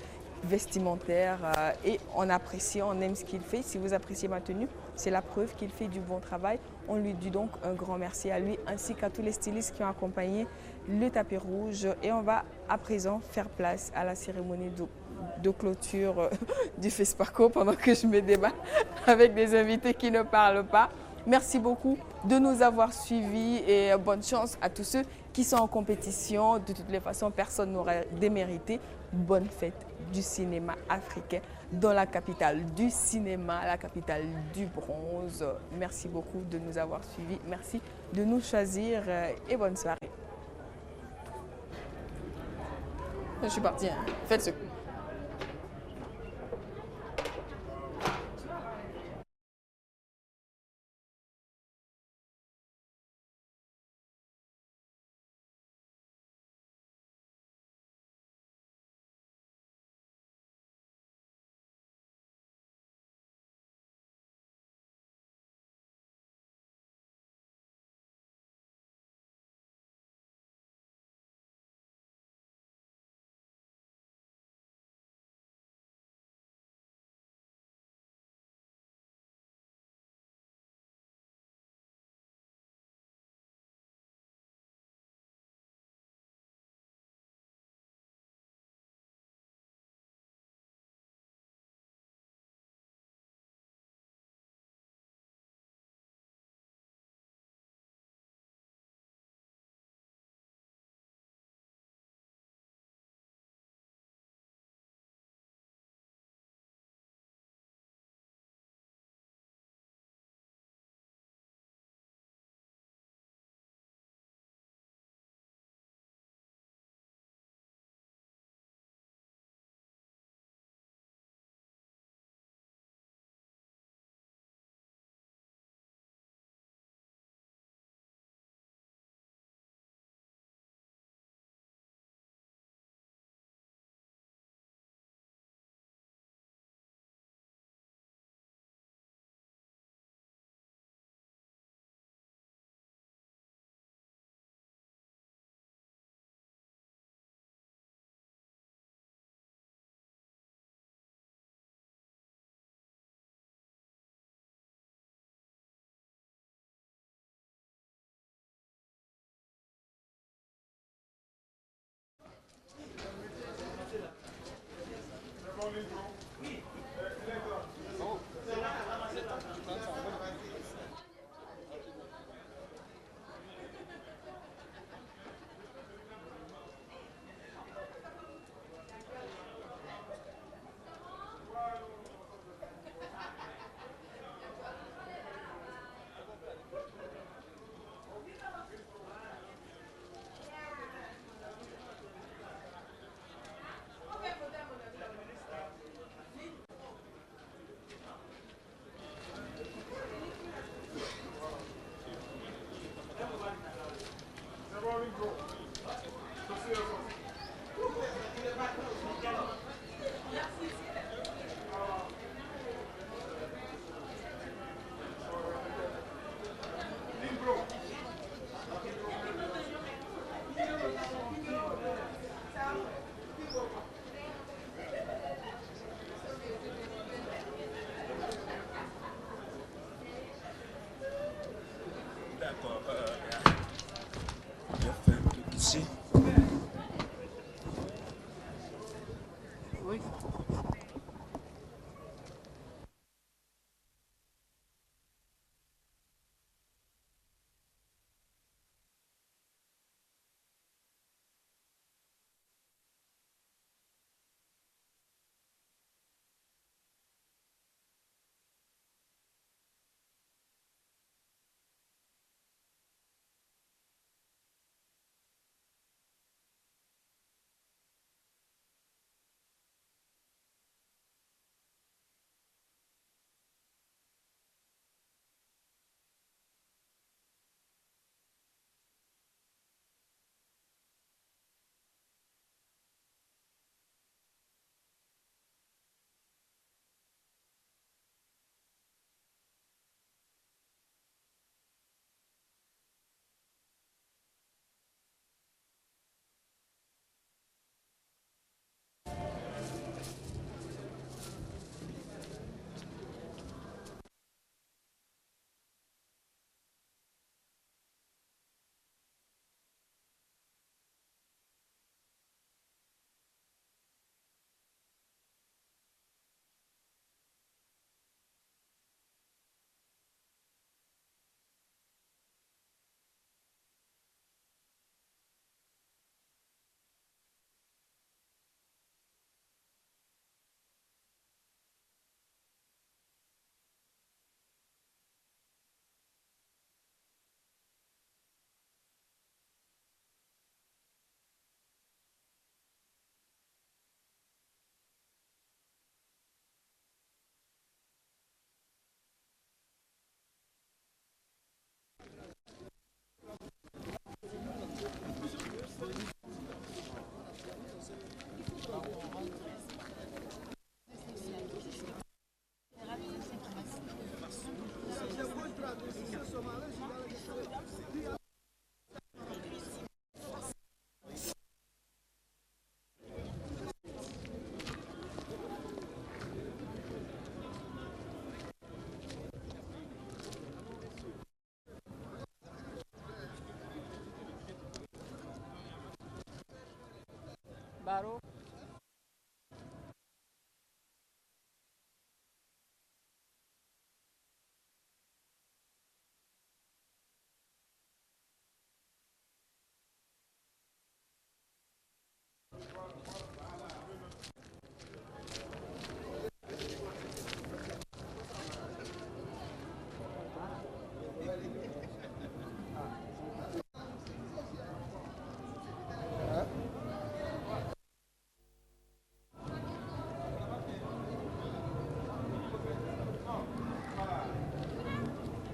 vestimentaire, et on apprécie, on aime ce qu'il fait. Si vous appréciez ma tenue, c'est la preuve qu'il fait du bon travail. On lui dit donc un grand merci à lui ainsi qu'à tous les stylistes qui ont accompagné le tapis rouge. Et on va à présent faire place à la cérémonie de clôture du FESPACO pendant que je me débat avec des invités qui ne parlent pas. Merci beaucoup de nous avoir suivis et bonne chance à tous ceux qui sont en compétition. De toutes les façons, personne n'aura démérité. Bonne fête du cinéma africain dans la capitale du cinéma, la capitale du bronze. Merci beaucoup de nous avoir suivis. Merci de nous choisir et bonne soirée. Je suis partie. Faites ce